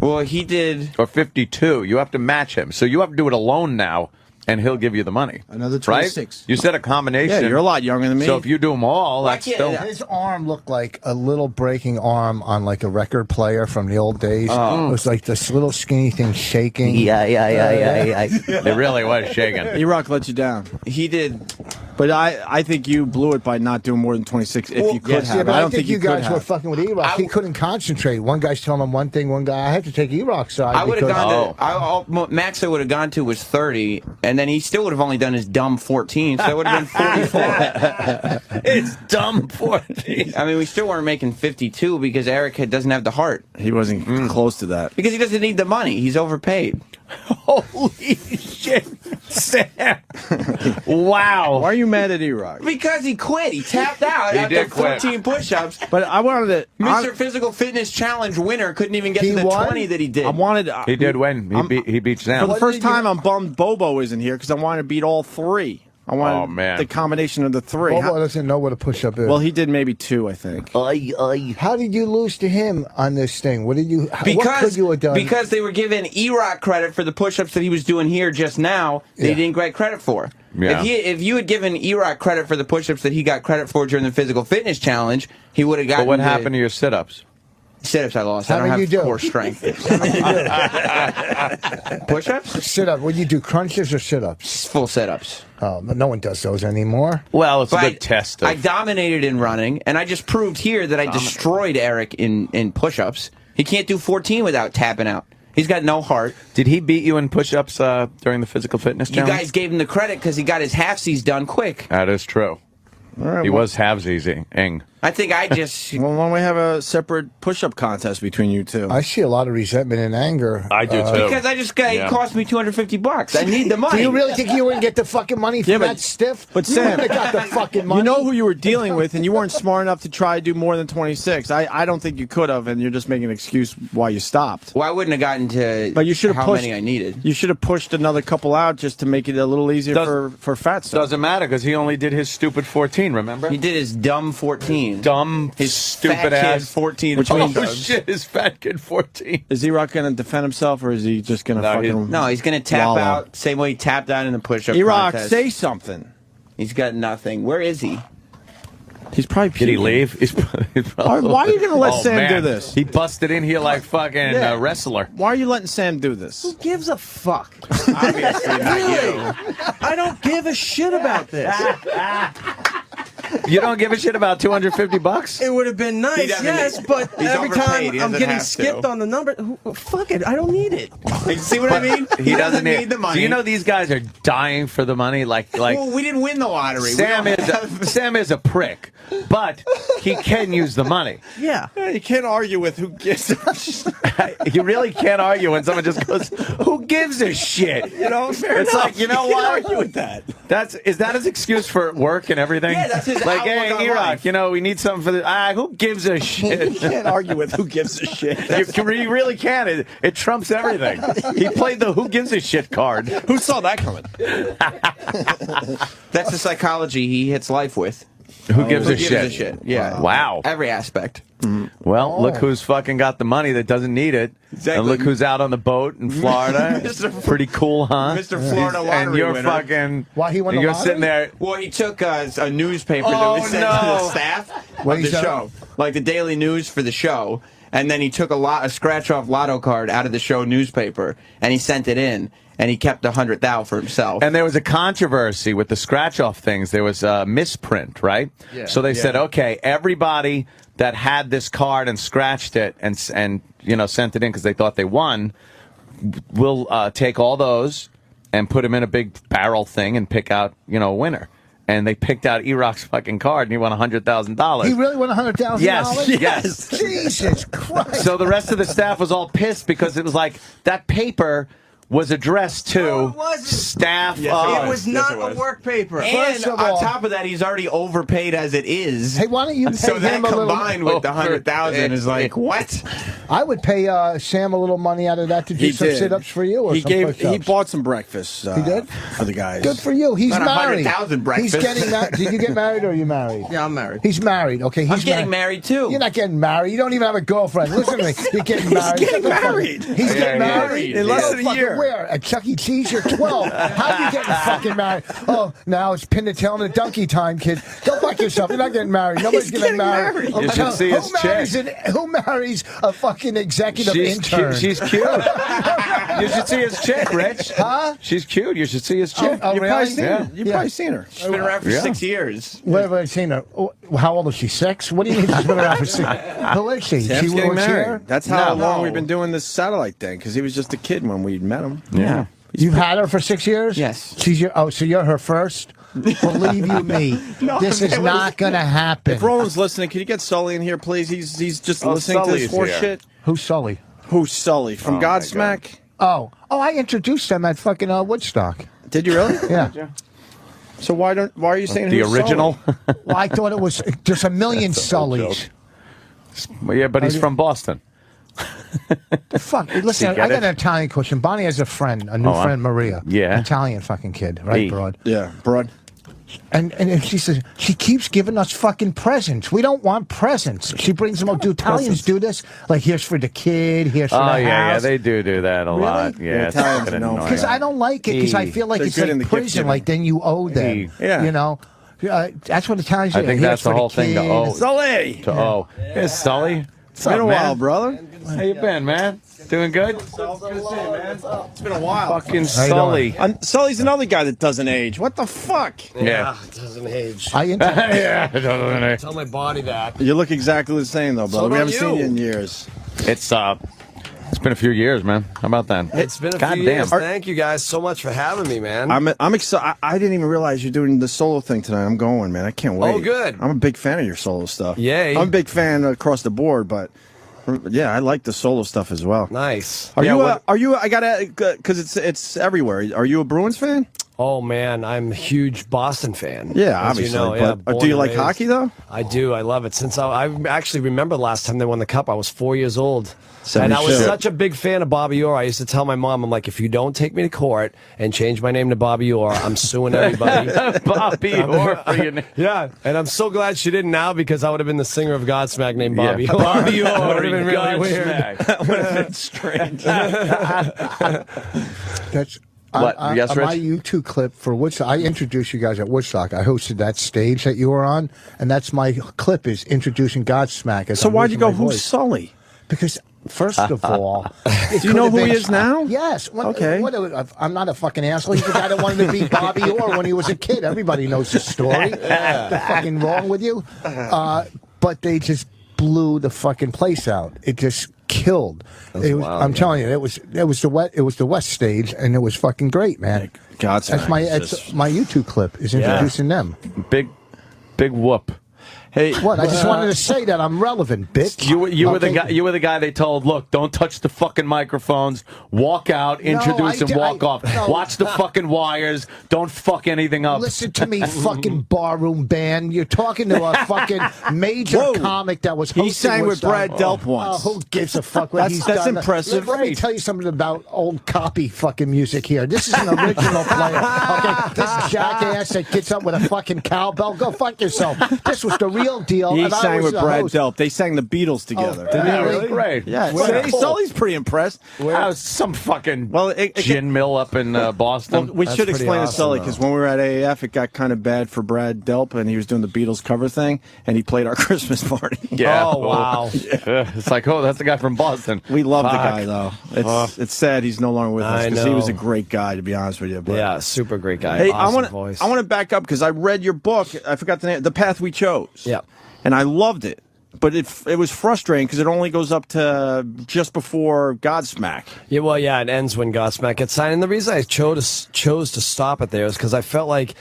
Speaker 5: Well, he did.
Speaker 4: Or 52. You have to match him. So you have to do it alone now, and he'll give you the money.
Speaker 7: Another
Speaker 4: Right?
Speaker 7: 26.
Speaker 4: You said a combination.
Speaker 2: Yeah, you're a lot younger than me.
Speaker 4: So if you do them all,
Speaker 5: Well, I
Speaker 4: that's
Speaker 5: can't-
Speaker 4: still.
Speaker 3: His arm looked like a little breaking arm on like a record player from the old days. It was like this little skinny thing shaking.
Speaker 4: Yeah. It really was shaking.
Speaker 2: E-Rock let you down.
Speaker 5: He did.
Speaker 2: But I think you blew it by not doing more than 26 if you could
Speaker 3: Yes,
Speaker 2: have.
Speaker 3: yeah, but
Speaker 2: I don't think
Speaker 3: you
Speaker 2: you could
Speaker 3: guys were
Speaker 2: have.
Speaker 3: fucking with E-Rock. He couldn't concentrate. One guy's telling him one thing, one guy. I have to take E-Rock's side.
Speaker 5: I would have
Speaker 3: because-
Speaker 5: gone to. Max I would have gone to was 30, and then he still would have only done his dumb 14, so it would have been 44.
Speaker 4: It's dumb 14.
Speaker 5: I mean, we still weren't making 52 because Eric doesn't have the heart.
Speaker 2: He wasn't close to that.
Speaker 5: Because he doesn't need the money. He's overpaid.
Speaker 4: Holy shit, Sam. Wow.
Speaker 2: Why are you mad at E-Rock?
Speaker 5: Because he quit. He tapped out
Speaker 4: He
Speaker 5: after
Speaker 4: did quit.
Speaker 5: 14 push-ups.
Speaker 2: But I wanted to.
Speaker 5: Mr. Physical Fitness Challenge winner couldn't even get
Speaker 3: He
Speaker 5: to the
Speaker 3: won?
Speaker 5: 20 that he did.
Speaker 2: I wanted.
Speaker 4: He did win. He beat
Speaker 2: For
Speaker 4: Sam.
Speaker 2: the first time, I'm bummed Bobo isn't here because I wanted to beat all three. I wanted
Speaker 4: Oh, man.
Speaker 2: the combination of the three.
Speaker 3: Bobo doesn't know what a push-up is.
Speaker 2: Well, he did maybe 2, I think.
Speaker 3: How did you lose to him on this thing? What did you? what could you have done?
Speaker 5: Because they were giving E-Rock credit for the push-ups that he was doing here just now that he
Speaker 3: Yeah.
Speaker 5: didn't get credit for.
Speaker 4: Yeah.
Speaker 5: If you had given E-Rock credit for the push-ups that he got credit for during the Physical Fitness Challenge, he would have gotten
Speaker 4: But what happened to your sit-ups?
Speaker 5: Sit-ups I lost.
Speaker 3: How
Speaker 5: I don't
Speaker 3: many
Speaker 5: have
Speaker 3: you do?
Speaker 5: core strength. Push-ups?
Speaker 3: Sit-up. What do you do, crunches or sit-ups?
Speaker 5: Full sit-ups.
Speaker 3: Oh, no one does those anymore.
Speaker 4: Well, it's a
Speaker 5: But
Speaker 4: good test.
Speaker 5: I dominated in running, and I just proved here that I destroyed Eric in push-ups. He can't do 14 without tapping out. He's got no heart.
Speaker 4: Did he beat you in push-ups during the physical fitness
Speaker 5: You
Speaker 4: challenge?
Speaker 5: guys gave him the credit because he got his halfsies done quick.
Speaker 4: That is true.
Speaker 2: All right,
Speaker 4: He was halvesies-ing.
Speaker 5: I think I just...
Speaker 2: Well, why don't we have a separate push-up contest between you two?
Speaker 3: I see a lot of resentment and anger.
Speaker 4: I do too.
Speaker 5: Because I just got... It cost me $250. I need the money.
Speaker 3: Do you really think you wouldn't get the fucking money from
Speaker 2: Yeah, but-
Speaker 3: that stiff?
Speaker 2: but
Speaker 3: you
Speaker 2: Sam,
Speaker 3: wouldn't have got the fucking money.
Speaker 2: You know who you were dealing with, and you weren't smart enough to try to do more than 26. I don't think you could have, and you're just making an excuse why you stopped.
Speaker 5: Well, I wouldn't have gotten to
Speaker 2: But you should have
Speaker 5: how
Speaker 2: pushed,
Speaker 5: many I needed.
Speaker 2: You should have pushed another couple out just to make it a little easier for fat stuff.
Speaker 4: Doesn't matter because he only did his stupid 14. Remember?
Speaker 5: He did his dumb 14.
Speaker 4: Dumb,
Speaker 5: His
Speaker 4: stupid
Speaker 5: fat
Speaker 4: ass
Speaker 5: kid 14.
Speaker 2: Which means-
Speaker 4: Oh shit! His fat kid 14.
Speaker 2: Is E-Rock going to defend himself, or is he just going to fucking...
Speaker 5: No, he's going to tap
Speaker 2: wallow?
Speaker 5: out same way he tapped out in the push-up
Speaker 2: E-Rock,
Speaker 5: contest.
Speaker 2: say something.
Speaker 5: He's got nothing. Where is he?
Speaker 2: He's probably
Speaker 4: Did he
Speaker 2: puking.
Speaker 4: leave?
Speaker 2: Why are you going to let
Speaker 4: Oh,
Speaker 2: Sam
Speaker 4: man.
Speaker 2: do this?
Speaker 4: He busted in here like fucking
Speaker 2: Yeah.
Speaker 4: wrestler.
Speaker 2: Why are you letting Sam do this?
Speaker 8: Who gives a fuck?
Speaker 5: Obviously not you.
Speaker 8: I don't give a shit about this.
Speaker 4: You don't give a shit about $250?
Speaker 8: It would have been
Speaker 5: He
Speaker 8: nice,
Speaker 5: doesn't
Speaker 8: yes,
Speaker 5: need-
Speaker 8: but
Speaker 5: he's
Speaker 8: every
Speaker 5: overpaid.
Speaker 8: time
Speaker 5: He
Speaker 8: I'm
Speaker 5: doesn't
Speaker 8: getting
Speaker 5: have
Speaker 8: skipped
Speaker 5: to.
Speaker 8: on the number, fuck it, I don't need it.
Speaker 5: You see what I mean?
Speaker 4: He doesn't
Speaker 5: need the money.
Speaker 4: Do you know these guys are dying for the money? Like
Speaker 5: well, we didn't win the lottery.
Speaker 4: Sam is a prick, but he can use the money.
Speaker 8: Yeah.
Speaker 2: You can't argue with who gives a shit.
Speaker 4: You really can't argue when someone just goes, "Who gives a shit?"
Speaker 2: You know, fair
Speaker 4: It's
Speaker 2: enough.
Speaker 4: like, you know
Speaker 2: You can't
Speaker 4: what?
Speaker 2: argue with that.
Speaker 4: Is that his excuse for work and everything?
Speaker 5: Yeah, that's his
Speaker 4: like,
Speaker 5: outlook
Speaker 4: hey,
Speaker 5: on
Speaker 4: E-Rock,
Speaker 5: life.
Speaker 4: you know, we need something for the. Who gives a
Speaker 2: You
Speaker 4: shit?
Speaker 2: can't argue with who gives a shit.
Speaker 4: You really can. It trumps everything. He played the "Who gives a shit" card.
Speaker 2: Who saw that coming?
Speaker 5: That's the psychology he hits life with.
Speaker 4: Who gives
Speaker 5: Who
Speaker 4: a
Speaker 5: gives
Speaker 4: shit?
Speaker 5: a shit? Yeah.
Speaker 4: Wow.
Speaker 5: Every aspect.
Speaker 4: Well, look who's fucking got the money that doesn't need it.
Speaker 5: Exactly.
Speaker 4: And look who's out on the boat in Florida. Pretty cool, huh?
Speaker 5: Mr. Florida lottery
Speaker 4: And you're
Speaker 5: winner.
Speaker 4: fucking.
Speaker 3: Why, he won the
Speaker 4: You're
Speaker 3: lottery?
Speaker 4: sitting there.
Speaker 5: Well, he took a newspaper that
Speaker 4: Oh,
Speaker 5: was sent to
Speaker 4: no.
Speaker 5: the staff
Speaker 3: What
Speaker 5: of
Speaker 3: he
Speaker 5: the
Speaker 3: said?
Speaker 5: show, like the Daily News for the show, and then he took a scratch-off lotto card out of the show newspaper, and he sent it in, and he kept $100,000 for himself.
Speaker 4: And there was a controversy with the scratch-off things. There was a misprint, right?
Speaker 5: Yeah.
Speaker 4: So they said, okay, everybody that had this card and scratched it and you know sent it in because they thought they won, we'll take all those and put them in a big barrel thing and pick out a winner. And they picked out E-Rock's fucking card, and he won $100,000.
Speaker 3: He really won $100,000?
Speaker 4: Yes.
Speaker 3: Jesus Christ.
Speaker 4: So the rest of the staff was all pissed because it was like that paper was addressed to
Speaker 8: No, it wasn't.
Speaker 4: staff
Speaker 5: Yes,
Speaker 4: of.
Speaker 8: It was not a work paper.
Speaker 5: And
Speaker 3: First of
Speaker 5: on
Speaker 3: all-
Speaker 5: top of that, he's already overpaid as it is.
Speaker 3: Hey, why don't you pay
Speaker 5: So that
Speaker 3: him a little?
Speaker 5: combined with the $100,000 is like, what?
Speaker 3: I would pay Sam a little money out of that to do
Speaker 2: He
Speaker 3: some
Speaker 2: did.
Speaker 3: sit-ups for you or
Speaker 2: He
Speaker 3: some
Speaker 2: gave. He
Speaker 3: push-ups.
Speaker 2: bought some breakfast.
Speaker 3: He did?
Speaker 2: For the guys.
Speaker 3: Good for you. He's
Speaker 5: Not
Speaker 3: married.
Speaker 5: 100,000 breakfast.
Speaker 3: He's getting married. Did you get married or are you married?
Speaker 8: Yeah, I'm married.
Speaker 3: He's married. Okay, he's
Speaker 5: I'm getting married, too.
Speaker 3: You're not getting married. You don't even have a girlfriend. Listen to me. You're getting married.
Speaker 2: getting
Speaker 3: Shut the fuck up.
Speaker 2: married.
Speaker 3: He's
Speaker 4: Yeah,
Speaker 3: getting
Speaker 4: yeah,
Speaker 3: married
Speaker 2: in less than a
Speaker 3: Fucking
Speaker 2: year.
Speaker 3: Where? At Chuck E. Cheese? You're 12. How are you getting fucking married? Oh, now it's pin the tail and the donkey time, kid. Go fuck yourself. You're not getting married. Nobody's getting married.
Speaker 4: You should see his
Speaker 3: Who marries a fucking executive intern?
Speaker 4: She's cute. You should see his chick, Rich.
Speaker 3: Huh?
Speaker 4: She's cute. You should see his chick.
Speaker 3: Oh,
Speaker 2: You've
Speaker 3: really?
Speaker 2: probably seen
Speaker 4: Yeah.
Speaker 2: her. You've
Speaker 3: Yeah.
Speaker 2: probably seen her.
Speaker 5: She's been around for
Speaker 4: Yeah.
Speaker 5: 6 years.
Speaker 3: Where have I seen her? Oh, how old is she? 6? What do you mean she's been around for 6? Who is she?
Speaker 2: Sam's
Speaker 3: She
Speaker 2: getting
Speaker 3: was
Speaker 2: married.
Speaker 3: here?
Speaker 2: That's how
Speaker 4: No.
Speaker 2: long we've been doing this satellite thing. Because he was just a kid when we met him.
Speaker 4: Yeah.
Speaker 3: You've had her for 6 years?
Speaker 5: Yes.
Speaker 3: She's so you're her first? Believe you me, this is not going to happen.
Speaker 2: If Roland's listening, can you get Sully in here, please? He's just
Speaker 4: Oh,
Speaker 2: listening to
Speaker 4: Sully's
Speaker 2: this horse
Speaker 4: here.
Speaker 2: shit.
Speaker 3: Who's Sully?
Speaker 2: Who's Sully? From
Speaker 4: Oh, my
Speaker 2: Godsmack?
Speaker 3: Oh, I introduced them at fucking Woodstock.
Speaker 2: Did you really?
Speaker 3: Yeah.
Speaker 2: So why are you saying
Speaker 4: The
Speaker 2: who's
Speaker 4: original.
Speaker 3: Well, I thought it was just a million Sullys.
Speaker 4: Well, yeah, but he's from Boston.
Speaker 3: Fuck. Listen,
Speaker 4: You
Speaker 3: I
Speaker 4: get
Speaker 3: got an
Speaker 4: it?
Speaker 3: Italian question. Bonnie has a friend, a new
Speaker 4: Oh,
Speaker 3: friend, Maria.
Speaker 4: yeah.
Speaker 3: Italian fucking kid, right,
Speaker 4: Hey.
Speaker 3: broad?
Speaker 2: Sully? Yeah, broad.
Speaker 3: And she says she keeps giving us fucking presents. We don't want presents. She brings them. Do Italians do this? Like, here's for the kid. Here's for
Speaker 4: Oh
Speaker 3: the
Speaker 4: yeah,
Speaker 3: house.
Speaker 4: they do that a lot. Yeah, it's
Speaker 2: Italians
Speaker 4: fucking
Speaker 2: know.
Speaker 4: annoying.
Speaker 3: Because I don't like it. Because I feel like
Speaker 2: They're
Speaker 3: it's
Speaker 2: good in
Speaker 3: like
Speaker 2: the gift
Speaker 3: prison.
Speaker 2: giving.
Speaker 3: Like then you owe them.
Speaker 2: Yeah.
Speaker 3: You know. That's what Italians do.
Speaker 4: I think
Speaker 3: Here's
Speaker 4: that's the
Speaker 3: for
Speaker 4: whole thing to
Speaker 3: kid.
Speaker 4: owe.
Speaker 2: Sully!
Speaker 4: To owe. Here's Sully.
Speaker 2: It's been a while, brother.
Speaker 4: How you been, man? Doing good?
Speaker 2: It's been a while.
Speaker 4: Fucking Sully.
Speaker 2: Sully's another guy that doesn't age. What the fuck?
Speaker 4: Yeah.
Speaker 8: It doesn't age.
Speaker 4: Yeah, it doesn't age.
Speaker 8: Tell my body that.
Speaker 2: You look exactly the same, though, brother.
Speaker 8: So
Speaker 2: We haven't
Speaker 8: don't
Speaker 2: seen you
Speaker 8: you.
Speaker 2: in years.
Speaker 4: It's been a few years, man. How about that?
Speaker 8: It's been a
Speaker 4: God
Speaker 8: few
Speaker 4: damn.
Speaker 8: years. Thank you guys so much for having me, man.
Speaker 2: I'm excited. I didn't even realize you're doing the solo thing tonight. I'm going, man. I can't wait.
Speaker 8: Oh, good.
Speaker 2: I'm a big fan of your solo stuff.
Speaker 8: Yay.
Speaker 2: I'm a big fan across the board, but yeah, I like the solo stuff as well.
Speaker 8: Nice.
Speaker 2: Are you? I gotta, because it's everywhere. Are you a Bruins fan?
Speaker 8: Oh man, I'm a huge Boston fan.
Speaker 2: Yeah,
Speaker 8: as
Speaker 2: obviously.
Speaker 8: You know,
Speaker 2: But do you like hockey though?
Speaker 8: I do. I love it. Since I actually remember the last time they won the cup, I was 4 years old. And I was
Speaker 2: 72.
Speaker 8: such a big fan of Bobby Orr. I used to tell my mom, I'm like, if you don't take me to court and change my name to Bobby Orr, I'm suing everybody.
Speaker 4: Bobby Orr for your name.
Speaker 8: Yeah, and I'm so glad she didn't now because I would have been the singer of Godsmack named Bobby Orr.
Speaker 4: Bobby
Speaker 8: That
Speaker 4: Orr.
Speaker 8: would have been really weird.
Speaker 2: That would have been strange.
Speaker 3: That's
Speaker 4: What? Yes,
Speaker 3: on
Speaker 4: Rich?
Speaker 3: my YouTube clip for Woodstock. I introduced you guys at Woodstock. I hosted that stage that you were on, and that's my clip is introducing Godsmack. As
Speaker 2: So
Speaker 3: I'm
Speaker 2: why'd you
Speaker 3: losing
Speaker 2: go?
Speaker 3: my
Speaker 2: Who's
Speaker 3: voice.
Speaker 2: Sully?
Speaker 3: Because first of all,
Speaker 2: Do you know who he is now?
Speaker 3: Yes.
Speaker 2: Okay.
Speaker 3: I'm not a fucking asshole. He's the guy that wanted to be Bobby Orr when he was a kid. Everybody knows the story. What's the fucking wrong with you? But they just blew the fucking place out. It just killed. It was,
Speaker 8: wild,
Speaker 3: I'm telling you, it was the West stage, and it was fucking great, man.
Speaker 2: Godsmack.
Speaker 3: That's my YouTube clip is introducing them.
Speaker 4: Big whoop.
Speaker 2: Hey,
Speaker 3: What? I just wanted to say that I'm relevant, bitch.
Speaker 4: You were the
Speaker 3: Okay.
Speaker 4: guy. You were the guy they told, look, don't touch the fucking microphones. Walk out, introduce, and walk off.
Speaker 3: no.
Speaker 4: Watch the fucking wires. Don't fuck anything up.
Speaker 3: Listen to me, fucking barroom band. You're talking to a fucking major
Speaker 2: Whoa.
Speaker 3: comic that was hosting
Speaker 2: he sang with
Speaker 3: Woodstock.
Speaker 2: Brad Delp once.
Speaker 3: Oh, who gives a fuck what he's
Speaker 2: That's
Speaker 3: done?
Speaker 2: impressive.
Speaker 3: Let me tell you something about old copy fucking music here. This is an original player. Okay, this jackass that gets up with a fucking cowbell. Go fuck yourself. This was the real deal.
Speaker 2: He
Speaker 3: and I
Speaker 2: sang
Speaker 3: was
Speaker 2: with
Speaker 3: the
Speaker 2: Brad
Speaker 3: host.
Speaker 2: Delp. They sang the Beatles together.
Speaker 3: Oh,
Speaker 4: Yeah,
Speaker 3: really?
Speaker 4: great.
Speaker 2: Yeah,
Speaker 3: Well,
Speaker 2: see,
Speaker 3: cool.
Speaker 2: Sully's pretty impressed.
Speaker 4: That was some fucking
Speaker 2: It
Speaker 4: gin mill up in Boston.
Speaker 2: Well, we
Speaker 8: That's
Speaker 2: should
Speaker 8: pretty
Speaker 2: explain to
Speaker 8: awesome,
Speaker 2: Sully
Speaker 8: though.
Speaker 2: because when we were at AAF, it got kind of bad for Brad Delp, and he was doing the Beatles cover thing, and he played our Christmas party.
Speaker 4: Yeah.
Speaker 8: Oh, wow.
Speaker 4: It's like, oh, that's the guy from Boston.
Speaker 2: We love the
Speaker 4: Fuck.
Speaker 2: guy, though. It's sad he's no longer with us
Speaker 8: I
Speaker 2: because he was a
Speaker 8: know.
Speaker 2: great guy, to be honest with you. But,
Speaker 8: Yeah, super great guy.
Speaker 2: Hey,
Speaker 8: Awesome voice.
Speaker 2: I want to back up because I read your book. I forgot the name. The Path We Chose.
Speaker 8: Yeah.
Speaker 2: And I loved it. But it was frustrating because it only goes up to just before Godsmack.
Speaker 8: Yeah, well, yeah, it ends when Godsmack gets signed. And the reason I chose to stop it there is because I felt like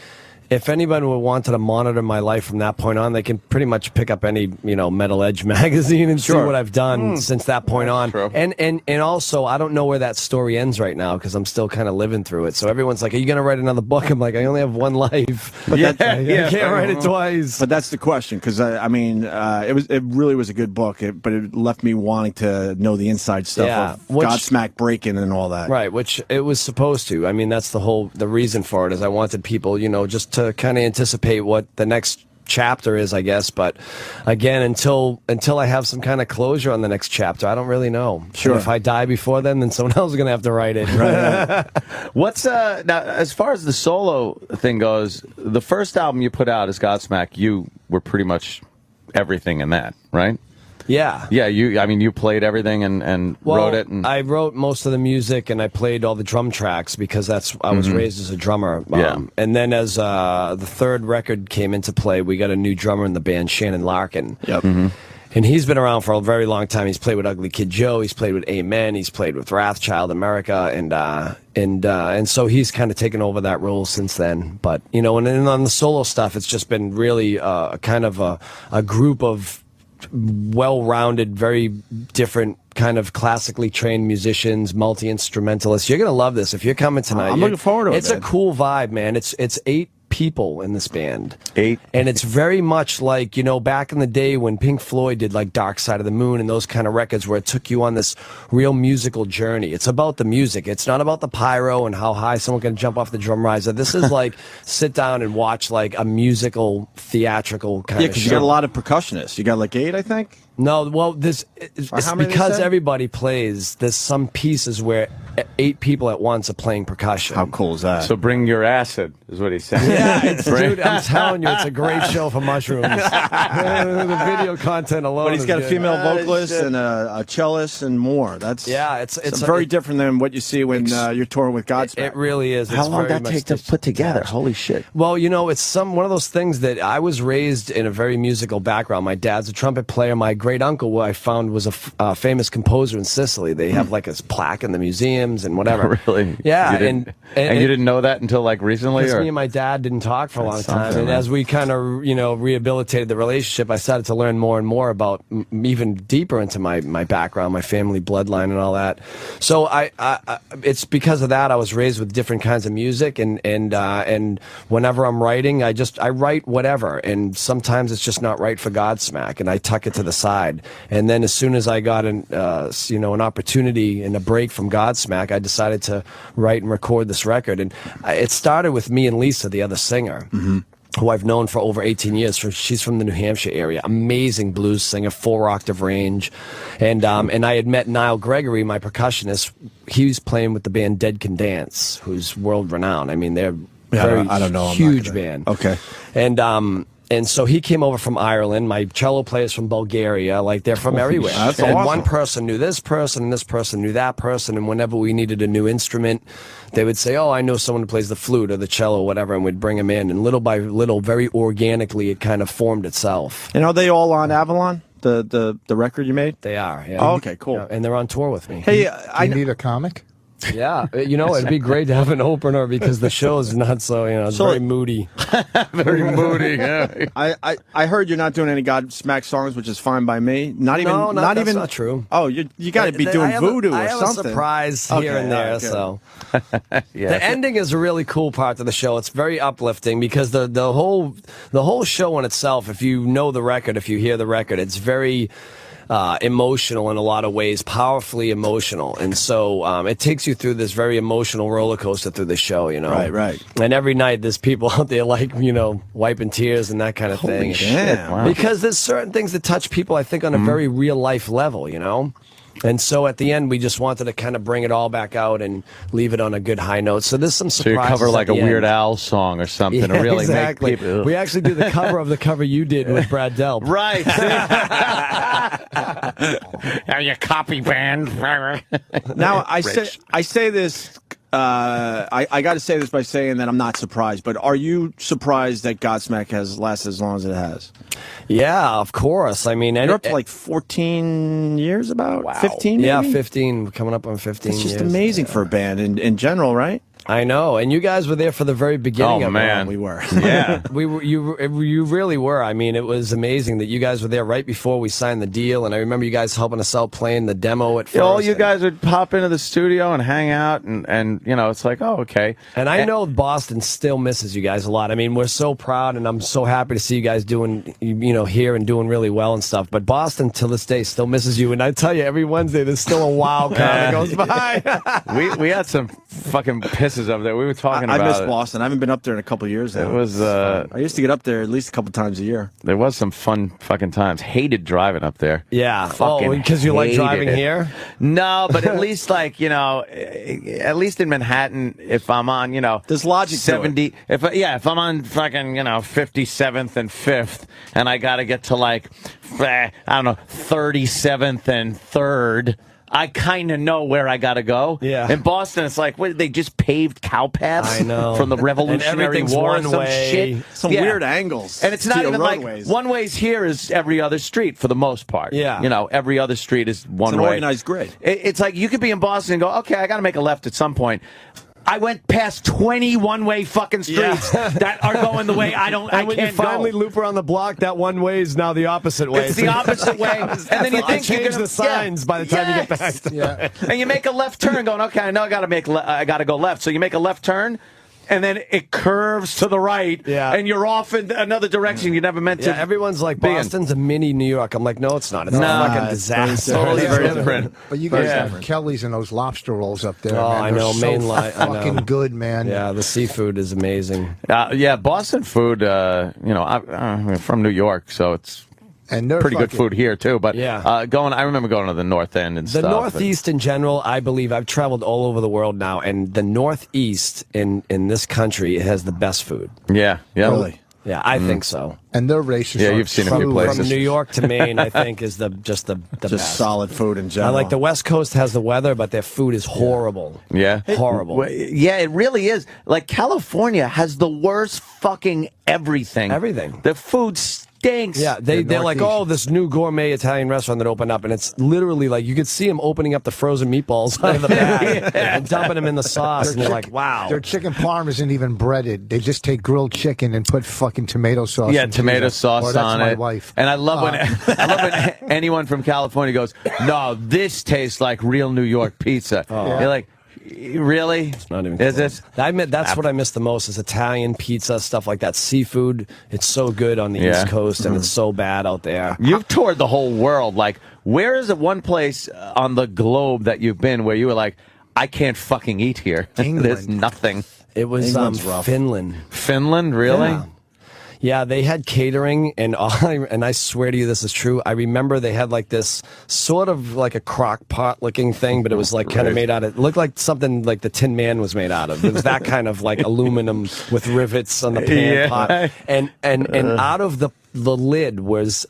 Speaker 8: if anybody would wanted to monitor my life from that point on, they can pretty much pick up any, Metal Edge magazine and see what I've done since that point on.
Speaker 4: true.
Speaker 8: And also, I don't know where that story ends right now because I'm still kind of living through it. So everyone's like, "Are you going to write another book?" I'm like, "I only have one life.
Speaker 2: But
Speaker 8: I
Speaker 2: that-
Speaker 8: can't write it twice."
Speaker 2: But that's the question, because it really was a good book, but it left me wanting to know the inside stuff
Speaker 8: Yeah,
Speaker 2: of
Speaker 8: which-
Speaker 2: Godsmack breaking and all that.
Speaker 8: Right, which it was supposed to. I mean, that's the reason for it is I wanted people, just to kind of anticipate what the next chapter is, I guess. But again, until I have some kind of closure on the next chapter, I don't really know.
Speaker 2: Sure.
Speaker 8: And if I die before then someone else is going to have to write it.
Speaker 4: What's now as far as the solo thing goes? The first album you put out as Godsmack, you were pretty much everything in that, right?
Speaker 8: Yeah.
Speaker 4: Yeah, you played everything and wrote it. And
Speaker 8: I wrote most of the music and I played all the drum tracks because I was raised as a drummer.
Speaker 4: Yeah.
Speaker 8: And then as the third record came into play, we got a new drummer in the band, Shannon Larkin.
Speaker 2: Yep.
Speaker 8: And he's been around for a very long time. He's played with Ugly Kid Joe. He's played with Amen. He's played with Wrathchild America, and so he's kind of taken over that role since then. But and then on the solo stuff, it's just been really kind of a group of well-rounded, very different kind of classically trained musicians, multi-instrumentalists. You're gonna love this if you're coming tonight.
Speaker 2: I'm looking forward to it.
Speaker 8: It's a
Speaker 2: Man.
Speaker 8: cool vibe, man. It's 8 people in this band.
Speaker 4: 8.
Speaker 8: And it's very much like, back in the day when Pink Floyd did like Dark Side of the Moon and those kind of records where it took you on this real musical journey. It's about the music. It's not about the pyro and how high someone can jump off the drum riser. This is like sit down and watch like a musical, theatrical kind
Speaker 2: Yeah,
Speaker 8: of
Speaker 2: because
Speaker 8: show.
Speaker 2: you got a lot of percussionists. You got like 8, I think.
Speaker 8: No, well, it's because everybody plays. There's some pieces where 8 people at once are playing percussion.
Speaker 2: How cool is that?
Speaker 4: So bring your acid, is what he's saying.
Speaker 8: Yeah, dude, I'm telling you, it's a great show for mushrooms. The video content alone.
Speaker 2: But he's got a female
Speaker 4: Oh,
Speaker 2: vocalist
Speaker 4: shit.
Speaker 2: and a cellist and more. That's
Speaker 8: it's
Speaker 2: very different than what you see when you're touring with Godsmack.
Speaker 8: It really is.
Speaker 4: How
Speaker 8: It's
Speaker 4: long
Speaker 8: very
Speaker 4: did that
Speaker 8: much
Speaker 4: take to put together? Holy shit.
Speaker 8: Well, you know, it's one of those things that I was raised in a very musical background. My dad's a trumpet player. My great uncle, who I found was a famous composer in Sicily. They have like a plaque in the museums and whatever.
Speaker 4: Really?
Speaker 8: Yeah,
Speaker 4: and you didn't know that until like recently?
Speaker 8: Because
Speaker 4: Or?
Speaker 8: me and my dad didn't talk for a long
Speaker 4: That's
Speaker 8: time,
Speaker 4: something,
Speaker 8: and
Speaker 4: man.
Speaker 8: as we kind of rehabilitated the relationship, I started to learn more and more about even deeper into my background, my family bloodline, and all that. So it's because of that I was raised with different kinds of music, and whenever I'm writing, I write whatever, and sometimes it's just not right for Godsmack, and I tuck it to the side. And then as soon as I got an opportunity and a break from Godsmack, I decided to write and record this record. And it started with me and Lisa, the other singer.
Speaker 2: Mm-hmm.
Speaker 8: Who I've known for over 18 years. She's from the New Hampshire area. Amazing blues singer, 4-octave range. And I had met Niall Gregory, my percussionist. He was playing with the band Dead Can Dance, who's world renowned. I mean, they're
Speaker 2: I don't know.
Speaker 8: huge band.
Speaker 2: Okay.
Speaker 8: And so he came over from Ireland. My cello player's from Bulgaria. Like, they're from everywhere.
Speaker 2: That's
Speaker 8: and
Speaker 2: awesome.
Speaker 8: one person knew this person, and this person knew that person. And whenever we needed a new instrument, they would say, oh, I know someone who plays the flute or the cello or whatever, and we'd bring him in. And little by little, very organically, it kind of formed itself.
Speaker 2: And are they all on Avalon, the record you made?
Speaker 8: They are, yeah.
Speaker 2: Oh, okay, cool.
Speaker 8: Yeah, and they're on tour with me.
Speaker 2: Hey,
Speaker 3: I need a comic.
Speaker 8: Yeah, it'd be great to have an opener because the show's not so, it's very moody.
Speaker 4: Very moody. Yeah.
Speaker 2: I heard you're not doing any Godsmack songs, which is fine by me. That's not true. Oh, you got to be doing voodoo or something.
Speaker 8: I have a surprise here and there. So the ending is a really cool part of the show. It's very uplifting because the whole show in itself, if you know the record, if you hear the record, it's very emotional in a lot of ways, powerfully emotional. And so it takes you through this very emotional roller coaster through the show,
Speaker 2: Right.
Speaker 8: And every night there's people out there like, wiping tears and that kind of thing.
Speaker 2: Holy shit. Wow.
Speaker 8: Because there's certain things that touch people, I think, on a very real life level, And so at the end, we just wanted to kind of bring it all back out and leave it on a good high note. So there's some surprises.
Speaker 4: So you cover like
Speaker 8: at
Speaker 4: a
Speaker 8: the
Speaker 4: Weird
Speaker 8: end.
Speaker 4: Al song or something to really
Speaker 8: exactly.
Speaker 4: make people...
Speaker 8: We actually do the cover of the cover you did with Brad Delp.
Speaker 4: Right. Are you copy band?
Speaker 2: Now, I say this. I got to say this by saying that I'm not surprised. But are you surprised that Godsmack has lasted as long as it has?
Speaker 8: Yeah, of course. I mean,
Speaker 2: you're up to like 14 years, about 15. Maybe?
Speaker 8: Yeah, 15. Coming up on 15.
Speaker 2: It's just
Speaker 8: years.
Speaker 2: amazing for a band in general, right?
Speaker 8: I know, and you guys were there for the very beginning.
Speaker 4: Oh,
Speaker 8: of
Speaker 4: man.
Speaker 8: it.
Speaker 2: We were.
Speaker 4: Yeah.
Speaker 8: You really were. I mean, it was amazing that you guys were there right before we signed the deal, and I remember you guys helping us out playing the demo at first.
Speaker 4: All you guys would pop into the studio and hang out, and it's like, oh, okay.
Speaker 8: And I know Boston still misses you guys a lot. I mean, we're so proud, and I'm so happy to see you guys doing, here and doing really well and stuff. But Boston, till this day, still misses you. And I tell you, every Wednesday, there's still a wild card that goes by.
Speaker 4: we had some fucking pisses up there. We were talking
Speaker 2: I
Speaker 4: about
Speaker 2: miss
Speaker 4: it.
Speaker 2: Boston. I haven't been up there in a couple of years now.
Speaker 4: It was.
Speaker 2: I used to get up there at least a couple times a year.
Speaker 4: There was some fun fucking times. Hated driving up there.
Speaker 8: Yeah.
Speaker 4: Fucking
Speaker 8: because you like
Speaker 4: hated
Speaker 8: driving
Speaker 4: it.
Speaker 8: here?
Speaker 4: No, but at least at least in Manhattan, if I'm on,
Speaker 2: there's logic
Speaker 4: 70.
Speaker 2: to it.
Speaker 4: If I'm on fucking 57th and 5th, and I got to get to 37th and 3rd. I kind of know where I got to go.
Speaker 8: Yeah.
Speaker 4: In Boston, it's like, what, they just paved cow paths
Speaker 8: I know.
Speaker 4: from the Revolutionary
Speaker 8: And
Speaker 4: War
Speaker 8: everything's
Speaker 4: or some
Speaker 8: one way.
Speaker 4: shit.
Speaker 2: Some weird angles.
Speaker 4: And it's not
Speaker 2: to your
Speaker 4: even
Speaker 2: roadways.
Speaker 4: like one ways here is every other street for the most part.
Speaker 8: Yeah.
Speaker 4: Every other street is one
Speaker 2: It's an
Speaker 4: way.
Speaker 2: organized grid.
Speaker 4: It's like you could be in Boston and go, okay, I got to make a left at some point. I went past 20 one-way fucking streets that are going the way I
Speaker 8: when
Speaker 4: can't
Speaker 8: you finally
Speaker 4: go.
Speaker 8: loop around the block, that one way is now the opposite way.
Speaker 4: It's the opposite way. And then you think
Speaker 8: change
Speaker 4: you're gonna
Speaker 8: the signs by the time you get back.
Speaker 3: Yeah.
Speaker 4: And you make a left turn going, okay, I know I got to go left. So you make a left turn. And then it curves to the right, and you're off in another direction you never meant to.
Speaker 8: Yeah, everyone's like,
Speaker 4: be in.
Speaker 8: Boston's a mini New York. I'm like, no, it's not. It's a fucking disaster.
Speaker 4: Totally very different.
Speaker 3: But you guys have Kelly's and those lobster rolls up there.
Speaker 8: Oh,
Speaker 3: man.
Speaker 8: I
Speaker 3: They're
Speaker 8: know,
Speaker 3: so
Speaker 8: main line. I know.
Speaker 3: fucking good, man.
Speaker 8: Yeah, the seafood is amazing.
Speaker 4: Yeah, Boston food, I'm from New York, so it's
Speaker 3: And they're
Speaker 4: pretty good food here too. But
Speaker 8: Yeah.
Speaker 4: I remember going to the North End and
Speaker 8: The
Speaker 4: stuff.
Speaker 8: Northeast in general, I believe I've traveled all over the world now, and the Northeast in this country has the best food.
Speaker 4: Yeah, yeah.
Speaker 3: Really?
Speaker 8: Yeah, I think so.
Speaker 3: And their races.
Speaker 4: Yeah, you've seen a few places.
Speaker 8: From New York to Maine, I think is just the best.
Speaker 2: Solid food in
Speaker 8: I
Speaker 2: general.
Speaker 8: like the West Coast has the weather, but their food is horrible.
Speaker 4: Yeah.
Speaker 8: Horrible.
Speaker 4: Well, yeah, it really is. Like, California has the worst fucking everything.
Speaker 8: Everything.
Speaker 4: The food stinks.
Speaker 8: Yeah, they're like, oh, this new gourmet Italian restaurant that opened up, and it's literally like you could see them opening up the frozen meatballs out of the bag and dumping them in the sauce, and you're like, wow.
Speaker 3: Their chicken parm isn't even breaded. They just take grilled chicken and put fucking tomato sauce.
Speaker 4: Yeah,
Speaker 3: and
Speaker 4: tomato
Speaker 3: cheese
Speaker 4: sauce
Speaker 3: that's
Speaker 4: on
Speaker 3: my
Speaker 4: it.
Speaker 3: Wife.
Speaker 4: And I love when anyone from California goes, "No, this tastes like real New York pizza." You're like, really?
Speaker 8: It's not even
Speaker 4: Is
Speaker 8: close.
Speaker 4: it?
Speaker 8: That's what I miss the most is Italian pizza, stuff like that. Seafood, it's so good on the East Coast, and it's so bad out there.
Speaker 4: You've toured the whole world. Like, where is it one place on the globe that you've been where you were like, I can't fucking eat here? There's nothing.
Speaker 8: It was Finland.
Speaker 4: Finland, really?
Speaker 8: Yeah, they had catering, and I swear to you, this is true. I remember they had like this sort of like a crock pot looking thing, but it was like kind of made out of. It looked like something like the Tin Man was made out of. It was that kind of like aluminum with rivets on the pan pot, and out of the lid was.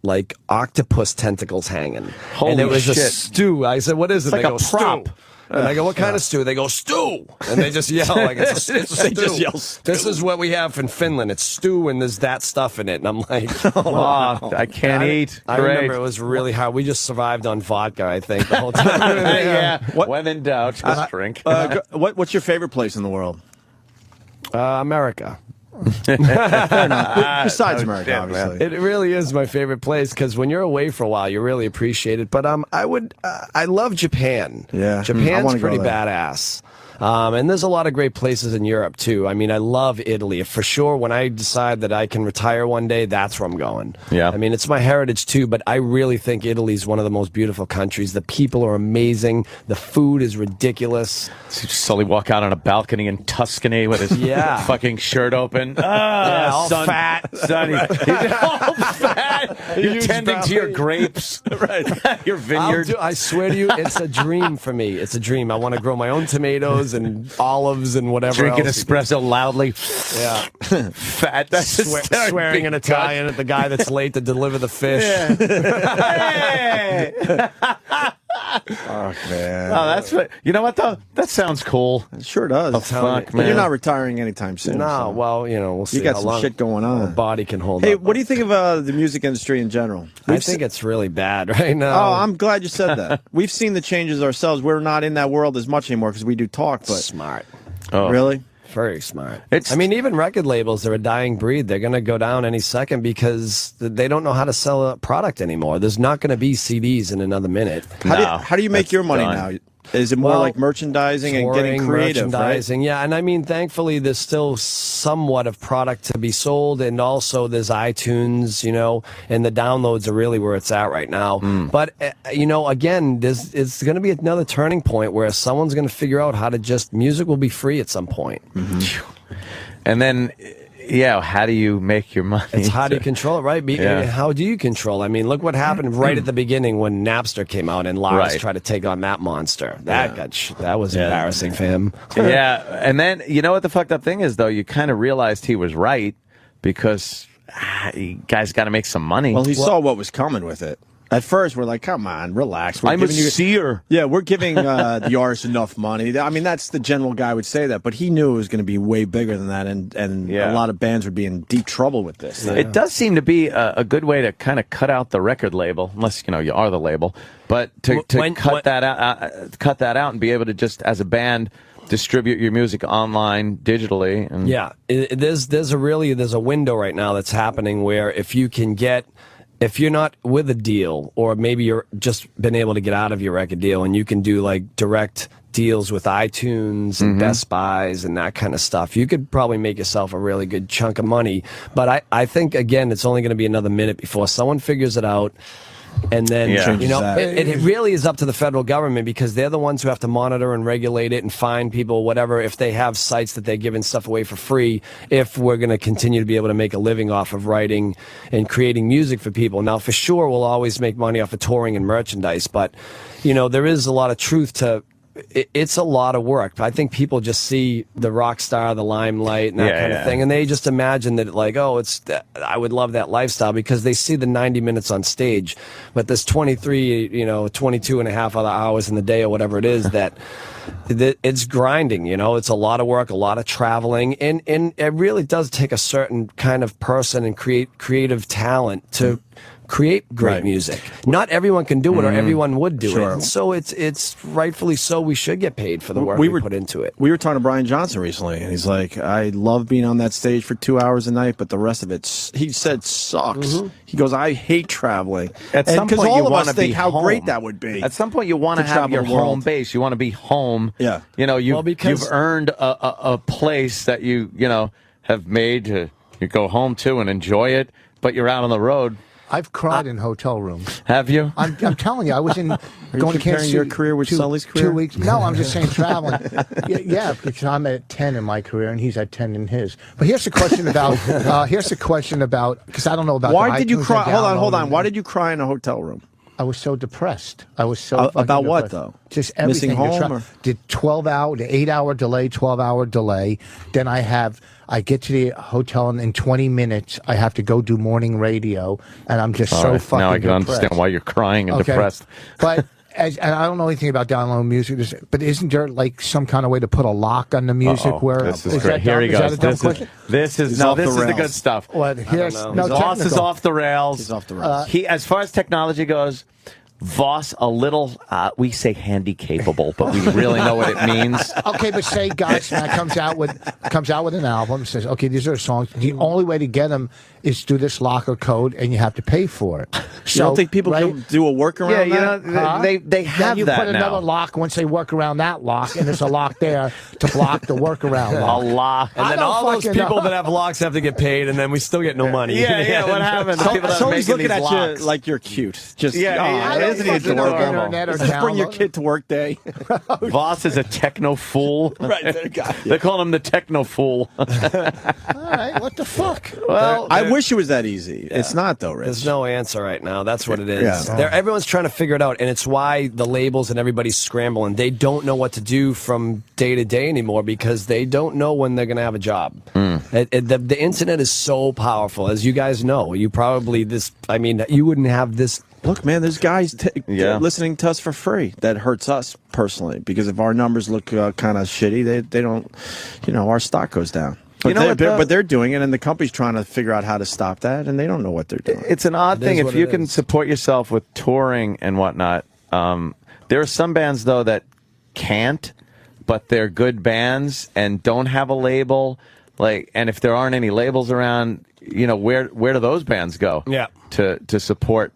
Speaker 8: Like octopus tentacles hanging, and it was a stew. I said, "What is it?"
Speaker 4: It's like
Speaker 8: they go,
Speaker 4: a prop.
Speaker 8: Stew. And I go, what kind of stew? They go, stew. And they just yell like it's a stew.
Speaker 2: They just yell, stew.
Speaker 8: This is what we have in Finland. It's stew and there's that stuff in it. And I'm like,
Speaker 4: wow, I can't eat.
Speaker 8: I remember it was really hard. We just survived on vodka, I think, the whole time.
Speaker 4: Yeah. When in doubt, just drink.
Speaker 2: What's your favorite place in the world?
Speaker 8: America.
Speaker 2: Besides America, obviously.
Speaker 8: It really is my favorite place because when you're away for a while, you really appreciate it. But I love Japan.
Speaker 2: Yeah,
Speaker 8: Japan's pretty badass. And there's a lot of great places in Europe too. I mean, I love Italy for sure. When I decide that I can retire one day, that's where I'm going.
Speaker 4: Yeah.
Speaker 8: I mean, it's my heritage too, but I really think Italy's one of the most beautiful countries. The people are amazing. The food is ridiculous.
Speaker 4: Sully walk out on a balcony in Tuscany with his fucking shirt open.
Speaker 8: All
Speaker 4: son,
Speaker 8: fat.
Speaker 4: Sonny. He's all fat. You're tending to your grapes. Right. Your vineyard.
Speaker 8: I swear to you, it's a dream for me. It's a dream. I want to grow my own tomatoes and olives and whatever
Speaker 4: Drinking
Speaker 8: else.
Speaker 4: espresso loudly.
Speaker 8: Yeah.
Speaker 4: Fat. That's
Speaker 8: swearing in Italian at the guy that's late to deliver the fish.
Speaker 4: Hey!
Speaker 2: Fuck, man.
Speaker 4: Oh, that's what. You know what though? That sounds cool.
Speaker 2: It sure does.
Speaker 4: Oh, fuck,
Speaker 2: But
Speaker 4: man.
Speaker 2: you're not retiring anytime soon.
Speaker 8: No,
Speaker 2: so.
Speaker 8: well, you know, we'll see.
Speaker 2: You got
Speaker 8: how
Speaker 2: some
Speaker 8: long
Speaker 2: shit going on.
Speaker 8: the body can hold
Speaker 2: Hey,
Speaker 8: up.
Speaker 2: what do you think of the music industry in general?
Speaker 8: I think it's really bad right now.
Speaker 2: Oh, I'm glad you said that. We've seen the changes ourselves. We're not in that world as much anymore because we do talk. But
Speaker 8: smart.
Speaker 4: Oh.
Speaker 2: Really?
Speaker 8: Very smart.
Speaker 4: It's-
Speaker 8: I mean, even record labels, they're a dying breed. They're going to go down any second because they don't know how to sell a product anymore. There's not going to be CDs in another minute.
Speaker 2: How do you make your money now? Is it more like merchandising and getting creative,
Speaker 8: merchandising,
Speaker 2: right?
Speaker 8: Yeah, and I mean, thankfully, there's still somewhat of product to be sold, and also there's iTunes, you know, and the downloads are really where it's at right now. But, you know, again, it's going to be another turning point where someone's going to figure out how to music will be free at some point.
Speaker 4: And then, yeah, how do you make your money?
Speaker 8: It's how do you control it, right? How do you control it? I mean, look what happened right at the beginning when Napster came out and Lars tried to take on that monster. That was embarrassing for him.
Speaker 4: Yeah, and then, you know what the fucked up thing is, though? You kind of realized he was right because you guys got to make some money.
Speaker 2: Well, he saw what was coming with it. At first, we're like, come on, relax.
Speaker 4: I'm a seer.
Speaker 2: Yeah, we're giving the artist enough money. I mean, that's the general guy would say that, but he knew it was going to be way bigger than that, and a lot of bands would be in deep trouble with this.
Speaker 4: It does seem to be a good way to kind of cut out the record label, unless, you know, you are the label, but to cut that out and be able to just, as a band, distribute your music online, digitally. And
Speaker 8: there's a window right now that's happening where if you're not with a deal, or maybe you're just been able to get out of your record deal and you can do like direct deals with iTunes and Best Buys and that kind of stuff, you could probably make yourself a really good chunk of money. But I think, again, it's only going to be another minute before someone figures it out. And then,
Speaker 2: Changes that.
Speaker 8: it really is up to the federal government because they're the ones who have to monitor and regulate it and fine people, whatever, if they have sites that they're giving stuff away for free, if we're going to continue to be able to make a living off of writing and creating music for people. Now, for sure, we'll always make money off of touring and merchandise, but, there is a lot of truth to it's a lot of work. I think people just see the rock star, the limelight, and that kind of thing, and they just imagine that, like, I would love that lifestyle because they see the 90 minutes on stage, but there's 22 and a half other hours in the day or whatever it is that it's grinding. It's a lot of work, a lot of traveling, and it really does take a certain kind of person and creative talent to create great music. Not everyone can do it, or everyone would do it. And so it's rightfully so. We should get paid for the work we put into it.
Speaker 2: We were talking to Brian Johnson recently, and he's like, "I love being on that stage for 2 hours a night, but the rest of it, he said, sucks." He goes, "I hate traveling."
Speaker 4: At some point,
Speaker 2: all
Speaker 4: you
Speaker 2: of
Speaker 4: want
Speaker 2: us
Speaker 4: to
Speaker 2: think
Speaker 4: be
Speaker 2: how
Speaker 4: home.
Speaker 2: great that would be.
Speaker 4: At some point, you want to have your home base. You want to be home.
Speaker 2: Yeah.
Speaker 4: You've earned a place that you have made to go home to and enjoy it, but you're out on the road.
Speaker 3: I've cried in hotel rooms.
Speaker 4: Have you?
Speaker 3: I'm telling you, I was in going to
Speaker 2: comparing your career with Sully's career?
Speaker 3: 2 weeks. No, I'm just saying traveling. Yeah, because I'm at 10 in my career and he's at 10 in his. But here's the question about because I don't know about
Speaker 2: why did you cry? Hold on.
Speaker 3: and-
Speaker 2: Why did you cry in a hotel room?
Speaker 3: I was so depressed. I was so
Speaker 2: About
Speaker 3: fucking
Speaker 2: what,
Speaker 3: depressed.
Speaker 2: though?
Speaker 3: Just everything.
Speaker 2: Missing home, or?
Speaker 3: Did 8-hour delay, 12-hour delay. Then I get to the hotel and in 20 minutes I have to go do morning radio, and I'm just so fucking
Speaker 4: now I can
Speaker 3: depressed.
Speaker 4: understand why you're crying and depressed.
Speaker 3: But and I don't know anything about downloading music, but isn't there like some kind of way to put a lock on the music? Where
Speaker 4: this is great. Here he goes. This is the good stuff.
Speaker 3: Well, here's
Speaker 4: Voss is off the rails.
Speaker 2: He's off the rails.
Speaker 4: As far as technology goes, Voss a little, we say handy-capable, but we really know what it means.
Speaker 3: Okay, but say Godsmack comes out with an album, says, okay, these are the songs. The only way to get them is through this locker code, and you have to pay for it.
Speaker 2: So, you don't think people can do a workaround?
Speaker 4: They have
Speaker 3: you
Speaker 4: that
Speaker 3: put another lock once they work around that lock, and there's a lock there to block the workaround lock.
Speaker 4: A lock.
Speaker 8: And then all those people that have locks have to get paid, and then we still get no money.
Speaker 4: What happened? The people that are
Speaker 2: Sully's
Speaker 4: making
Speaker 2: looking
Speaker 4: these
Speaker 2: at
Speaker 4: locks.
Speaker 2: you like you're cute. Just
Speaker 3: isn't
Speaker 2: need to work
Speaker 3: internet or
Speaker 2: Just bring your
Speaker 3: download.
Speaker 2: kid to work day.
Speaker 4: Voss is a techno fool.
Speaker 2: Right,
Speaker 4: they call him the techno fool.
Speaker 3: All right, what the fuck?
Speaker 4: Well,
Speaker 2: I wish it was that easy. It's not, though, Rich.
Speaker 8: There's no answer right now. That's what it is.
Speaker 2: Yeah.
Speaker 8: Everyone's trying to figure it out, and it's why the labels and everybody's scrambling. They don't know what to do from day to day anymore because they don't know when they're going to have a job. The internet is so powerful, as you guys know. You wouldn't have this.
Speaker 2: Look, man, there's guys listening to us for free. That hurts us personally because if our numbers look kind of shitty, they don't, our stock goes down. But they're doing it, and the company's trying to figure out how to stop that, and they don't know what they're doing.
Speaker 4: It's an odd thing. If you can support yourself with touring and whatnot, there are some bands, though, that can't, but they're good bands and don't have a label. And if there aren't any labels around, where do those bands go?
Speaker 8: Yeah.
Speaker 4: To support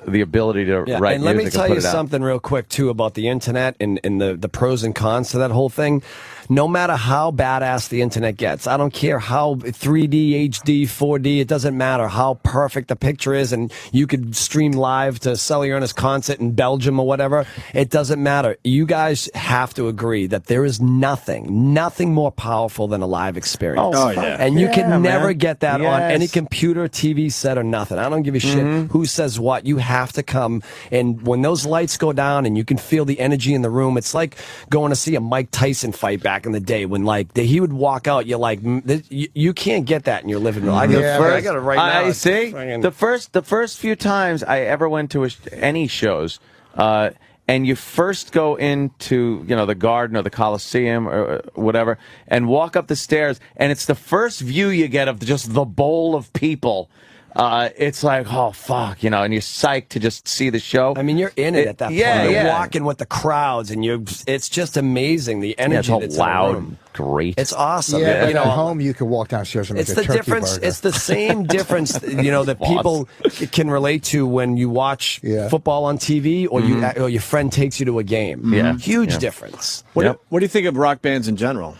Speaker 4: the ability to write
Speaker 8: and let
Speaker 4: music
Speaker 8: me tell
Speaker 4: and put
Speaker 8: you
Speaker 4: it out.
Speaker 8: something real quick too about the internet and the pros and cons to that whole thing. No matter how badass the internet gets, I don't care how 3D, HD, 4D, it doesn't matter how perfect the picture is, and you could stream live to Sully Erna's concert in Belgium or whatever. It doesn't matter. You guys have to agree that there is nothing more powerful than a live experience.
Speaker 2: Oh yeah.
Speaker 8: And you can never
Speaker 4: man.
Speaker 8: get that on any computer, TV set, or nothing. I don't give a shit who says what. You have to come, and when those lights go down and you can feel the energy in the room, it's like going to see a Mike Tyson fight back in the day when he would walk out. You're like, you can't get that in your living room. I got it right now.
Speaker 4: I see. The first few times I ever went to any shows, and you first go into the Garden or the Coliseum or whatever, and walk up the stairs, and it's the first view you get of just the bowl of people. It's like, oh, fuck, and you're psyched to just see the show.
Speaker 8: I mean, you're in it at that point. You're walking with the crowds, and it's just amazing, the energy
Speaker 4: it's
Speaker 8: that's
Speaker 4: loud,
Speaker 8: in the room.
Speaker 4: great.
Speaker 8: It's awesome.
Speaker 3: Yeah, but at home you can walk downstairs and make
Speaker 8: it's
Speaker 3: a
Speaker 8: the
Speaker 3: turkey
Speaker 8: difference.
Speaker 3: burger.
Speaker 8: It's the same difference, that people can relate to when you watch football on TV or or your friend takes you to a game.
Speaker 4: Yeah,
Speaker 8: huge difference.
Speaker 2: What do you think of rock bands in general?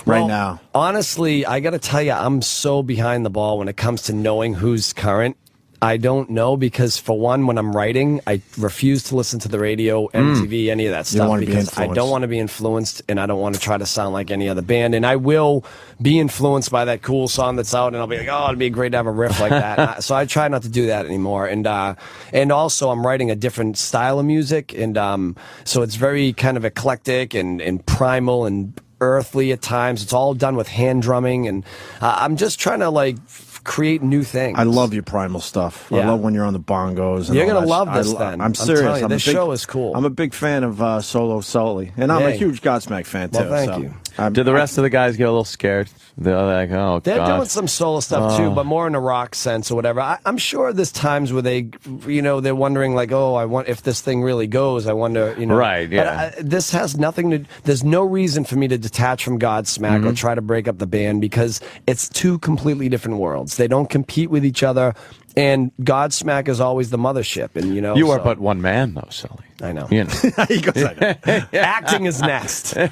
Speaker 2: Right now,
Speaker 8: honestly, I got to tell you, I'm so behind the ball when it comes to knowing who's current. I don't know, because for one, when I'm writing, I refuse to listen to the radio, MTV, any of that stuff, because I don't want to be influenced, and I don't want to try to sound like any other band. And I will be influenced by that cool song that's out, and I'll be like, oh, it'd be great to have a riff like that. So I try not to do that anymore. And also I'm writing a different style of music, and so it's very kind of eclectic and primal and earthly at times. It's all done with hand drumming, and I'm just trying to like create new things.
Speaker 2: I love your primal stuff. I love when you're on the bongos. And
Speaker 8: you're gonna love this. Then
Speaker 2: I'm serious.
Speaker 8: This show is cool.
Speaker 2: I'm a big fan of Solo Sully, and I'm a huge Godsmack fan too.
Speaker 8: Well, thank you.
Speaker 4: Did the rest of the guys get a little scared? They're like, oh,
Speaker 8: they're
Speaker 4: God.
Speaker 8: doing some solo stuff too, but more in a rock sense or whatever. I'm sure there's times where they, they're wondering like, oh, I want if this thing really goes. I wonder,
Speaker 4: Right, yeah.
Speaker 8: But this has nothing to. There's no reason for me to detach from Godsmack or try to break up the band, because it's two completely different worlds. They don't compete with each other. And Godsmack is always the mothership, and
Speaker 4: you are but one man, though, Sully.
Speaker 8: I know.
Speaker 2: He goes like that.
Speaker 8: Acting is next.
Speaker 2: Do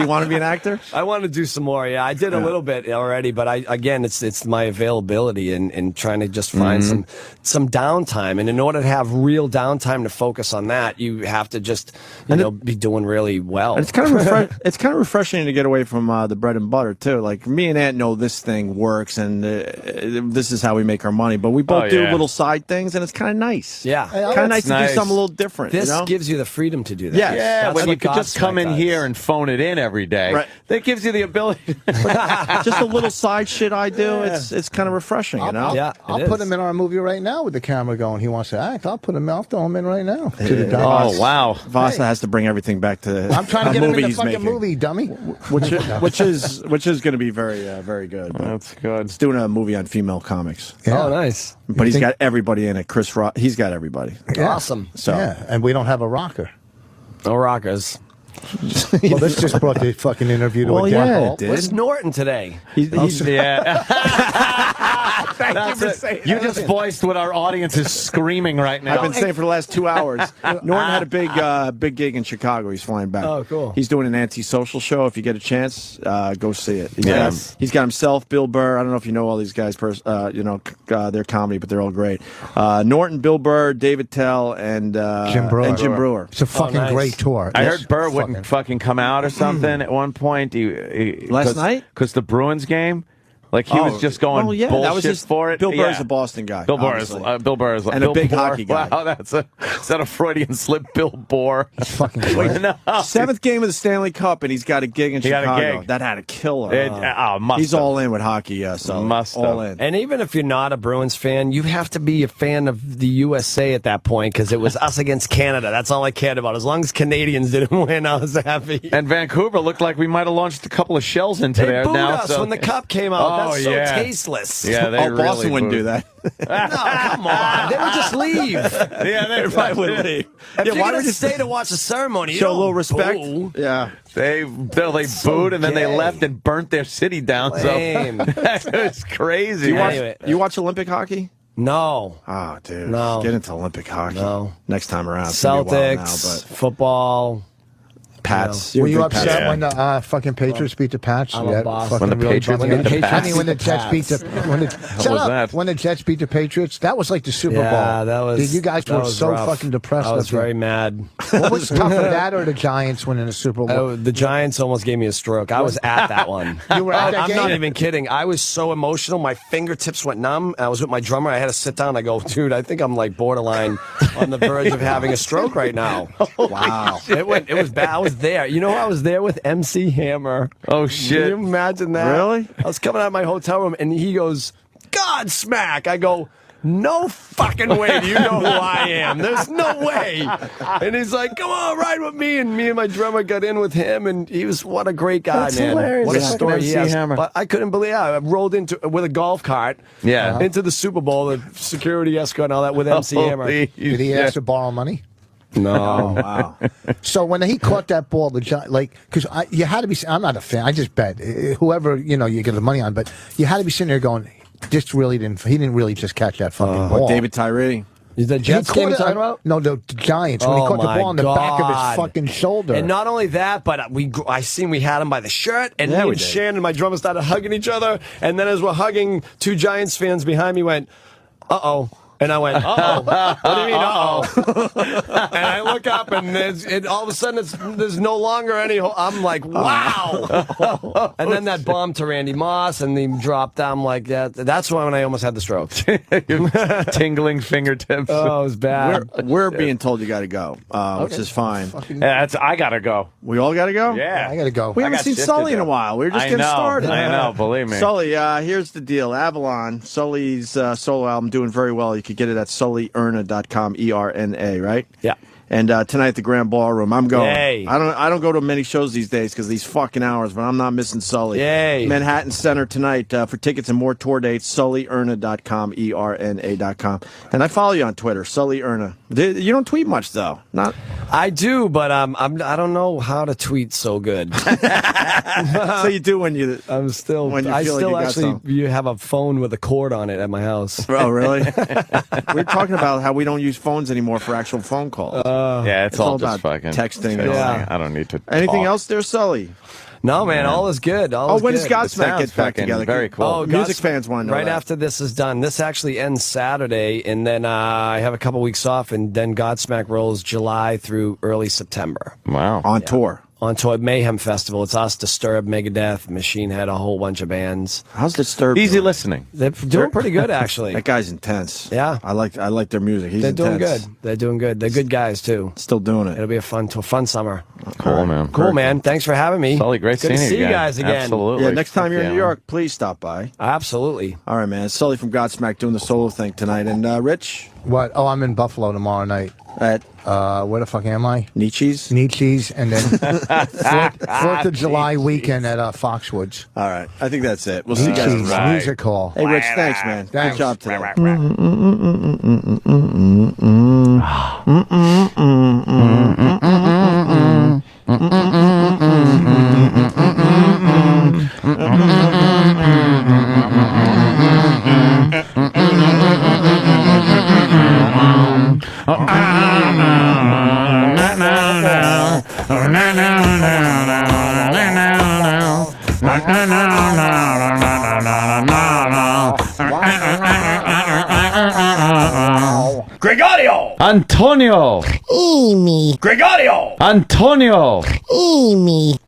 Speaker 2: you want to be an actor?
Speaker 8: I want to do some more. Yeah, I did a little bit already, but it's my availability and trying to just find some downtime. And in order to have real downtime to focus on that, you have to just be doing really well.
Speaker 2: And it's kind of it's kind of refreshing to get away from the bread and butter too. Like me and Ant know this thing works, and this is how we make our money. But we both do little side things, and it's kind of nice.
Speaker 8: Yeah,
Speaker 2: kind of nice to do something a little different.
Speaker 8: This gives you the freedom to do that.
Speaker 2: Yes.
Speaker 4: Yeah,
Speaker 8: That's
Speaker 4: when you
Speaker 8: what
Speaker 4: could just come in here and phone it in every day.
Speaker 2: Right.
Speaker 4: That gives you the ability.
Speaker 2: Just a little side shit I do. It's kind of refreshing,
Speaker 8: Yeah,
Speaker 3: I'll put him in our movie right now with the camera going. He wants to act. I'll throw him in right now.
Speaker 4: Oh, wow.
Speaker 2: Vasa has to bring everything back to
Speaker 3: I'm trying to get him in the fucking
Speaker 2: making.
Speaker 3: movie, dummy.
Speaker 2: Which is going to be very good.
Speaker 4: That's good.
Speaker 2: It's doing a movie on female comics.
Speaker 3: Yeah.
Speaker 8: Oh, nice.
Speaker 2: But he's got everybody in it. Chris Rock, he's got everybody.
Speaker 3: Yeah.
Speaker 8: Awesome.
Speaker 2: So
Speaker 3: and we don't have a rocker.
Speaker 8: No rockers.
Speaker 3: Well, this just brought the fucking interview to a dead halt.
Speaker 8: Where's Norton today?
Speaker 2: He's
Speaker 4: Thank you for saying that. You just voiced what our audience is screaming right now.
Speaker 2: I've been saying for the last 2 hours. Norton had a big gig in Chicago. He's flying back.
Speaker 8: Oh, cool.
Speaker 2: He's doing an anti-social show. If you get a chance, go see it. He's got himself, Bill Burr. I don't know if you know all these guys, their comedy, but they're all great. Norton, Bill Burr, David Tell, and Jim Brewer.
Speaker 3: It's a fucking great tour.
Speaker 4: I heard Burr wouldn't fucking come out or something at one point.
Speaker 2: Last night?
Speaker 4: Because the Bruins game. Like he was just going bullshit
Speaker 2: that was his,
Speaker 4: for it.
Speaker 2: Bill Burr's a Boston guy.
Speaker 4: Bill Burr is and
Speaker 2: a big hockey guy.
Speaker 4: Wow, is that a Freudian slip? Bill Burr.
Speaker 3: It's fucking great.
Speaker 4: No.
Speaker 2: 7th game of the Stanley Cup, and he's got a gig in Chicago. That had a killer. He's all in with hockey. All in.
Speaker 8: And even if you're not a Bruins fan, you have to be a fan of the USA at that point, because it was us against Canada. That's all I cared about. As long as Canadians didn't win, I was happy.
Speaker 4: And Vancouver looked like we might have launched a couple of shells into there.
Speaker 8: They booed
Speaker 4: now,
Speaker 8: us when the cup came out. That's so tasteless.
Speaker 4: Yeah, they really
Speaker 2: Boston wouldn't do that.
Speaker 8: No, come on. They would just leave.
Speaker 4: Yeah, they probably would leave.
Speaker 8: If you're going to stay to watch the ceremony,
Speaker 2: show a little respect.
Speaker 8: Boo.
Speaker 2: Yeah.
Speaker 4: They booed and then they left and burnt their city down.
Speaker 8: Lame.
Speaker 4: So it's crazy.
Speaker 2: You watch Olympic hockey?
Speaker 8: No.
Speaker 2: Oh, dude.
Speaker 8: No.
Speaker 2: Get into Olympic hockey.
Speaker 8: No.
Speaker 2: Next time around.
Speaker 8: Celtics, football.
Speaker 2: Pats.
Speaker 3: Were you upset when the fucking Patriots beat the Pats?
Speaker 8: I'm a Boston.
Speaker 4: When the Patriots beat the Pats?
Speaker 3: I mean, when the Jets beat the when the Jets beat the Patriots, that was like the Super Bowl.
Speaker 8: Yeah, that was.
Speaker 3: You guys were so
Speaker 8: rough.
Speaker 3: Fucking depressed.
Speaker 8: I was very mad.
Speaker 3: What was tougher, that or the Giants winning the Super Bowl?
Speaker 8: The Giants almost gave me a stroke. I was at that one.
Speaker 3: You were at that
Speaker 8: I'm
Speaker 3: game?
Speaker 8: not even kidding. I was so emotional. My fingertips went numb. I was with my drummer. I had to sit down. I go, dude, I think I'm like borderline on the verge of having a stroke right now.
Speaker 2: Wow.
Speaker 8: It was bad. I was there. You know, I was there with MC Hammer.
Speaker 4: Oh, shit.
Speaker 8: Can you imagine that?
Speaker 2: Really?
Speaker 8: I was coming out of my hotel room, and he goes, Godsmack. I go, no fucking way do you know who I am. There's no way. And he's like, come on, ride with me. And me and my drummer got in with him, and he was, what a great guy,
Speaker 4: That's
Speaker 8: man.
Speaker 4: hilarious.
Speaker 8: What a
Speaker 4: Yeah.
Speaker 8: story he has.
Speaker 4: Hammer.
Speaker 8: But I couldn't believe it. I rolled with a golf cart into the Super Bowl, the security escort and all that with MC Hammer.
Speaker 3: Did he ask to borrow money?
Speaker 8: No.
Speaker 2: Oh, wow.
Speaker 3: So when he caught that ball, because you had to be, I'm not a fan, I just bet, whoever, you get the money on, but you had to be sitting there going, he didn't really just catch that fucking ball.
Speaker 2: David Tyree.
Speaker 8: Is the Jets game you're talking about?
Speaker 3: No, the Giants, when he caught the ball in the back of his fucking shoulder.
Speaker 8: And not only that, but I seen we had him by the shirt, and me and Shannon, my drummer, started hugging each other, and then as we're hugging, 2 Giants fans behind me went, uh-oh. And I went, uh-oh. What do you mean, uh-oh? And I look up, and all of a sudden, there's no longer any... I'm like, wow. And then that bomb to Randy Moss, and he dropped down like that. That's when I almost had the stroke.
Speaker 4: Tingling fingertips.
Speaker 8: Oh, it was bad.
Speaker 2: We're being told you got to go, which is fine.
Speaker 4: I got to go.
Speaker 2: We all got to go?
Speaker 4: Yeah.
Speaker 3: I got to go.
Speaker 2: We haven't seen Sully in a while. We were just getting started.
Speaker 4: I know, believe me.
Speaker 2: Sully, here's the deal. Avalon, Sully's solo album, doing very well. You could get it at SullyErna.com, ERNA, right?
Speaker 8: Yeah.
Speaker 2: And tonight at the Grand Ballroom, I'm going.
Speaker 8: Yay.
Speaker 2: I don't go to many shows these days because these fucking hours, but I'm not missing Sully.
Speaker 8: Yay.
Speaker 2: Manhattan Center tonight. For tickets and more tour dates, SullyErna.com, ERNA.com. And I follow you on Twitter, Sully Erna. You don't tweet much though. Not.
Speaker 8: I do, but I don't know how to tweet so good.
Speaker 2: So you do when you.
Speaker 8: I'm still.
Speaker 2: When you
Speaker 8: I
Speaker 2: feel
Speaker 8: still
Speaker 2: like you got
Speaker 8: actually. You have a phone with a cord on it at my house.
Speaker 2: Oh really? We're talking about how we don't use phones anymore for actual phone calls.
Speaker 4: Yeah, it's all
Speaker 2: about
Speaker 4: just fucking
Speaker 2: texting.
Speaker 8: Yeah.
Speaker 4: I don't need to.
Speaker 2: Anything
Speaker 4: talk.
Speaker 2: else there, Sully?
Speaker 8: No, man, all is good. All is
Speaker 2: When
Speaker 8: good.
Speaker 2: does Godsmack get back
Speaker 4: fucking
Speaker 2: together?
Speaker 4: very cool.
Speaker 8: Oh,
Speaker 2: Music fans want to know
Speaker 8: right
Speaker 2: that.
Speaker 8: after this is done. This actually ends Saturday, and then I have a couple weeks off, and then Godsmack rolls July through early September
Speaker 4: Wow.
Speaker 2: On tour.
Speaker 8: on tour. Mayhem Festival. It's us, Disturbed, Megadeth, Machine Head, a whole bunch of bands.
Speaker 2: How's Disturbed?
Speaker 4: Easy
Speaker 2: doing?
Speaker 4: listening.
Speaker 8: They're doing pretty good, actually.
Speaker 2: That guy's intense.
Speaker 8: Yeah.
Speaker 2: I like their music. He's
Speaker 8: They're doing
Speaker 2: intense.
Speaker 8: good. They're doing good. They're good guys too.
Speaker 2: Still doing it.
Speaker 8: It'll be a fun summer.
Speaker 4: Cool, man.
Speaker 8: Cool, man. Thanks for having me.
Speaker 4: Sully, great
Speaker 8: It's good to
Speaker 4: seeing
Speaker 8: see
Speaker 4: you
Speaker 8: you guys again.
Speaker 4: Absolutely.
Speaker 2: Yeah, next time you're in
Speaker 4: Yeah,
Speaker 2: New York, please stop by.
Speaker 8: Absolutely.
Speaker 2: All right, man. It's Sully from Godsmack doing the solo thing tonight. And Rich?
Speaker 3: What? Oh, I'm in Buffalo tomorrow night.
Speaker 2: At
Speaker 3: Where the fuck am I?
Speaker 2: Nietzsche's?
Speaker 3: Nietzsche's, and then 4th of July weekend at Foxwoods.
Speaker 2: All right. I think that's it. We'll see you guys
Speaker 3: Nietzsche's
Speaker 2: tomorrow.
Speaker 3: Music Hall.
Speaker 2: Hey, Rich, thanks, man.
Speaker 3: Thanks.
Speaker 2: Good job today.
Speaker 5: Gregorio!
Speaker 4: Antonio!
Speaker 9: Amy.
Speaker 5: Gregorio!
Speaker 4: Antonio!
Speaker 9: Amy.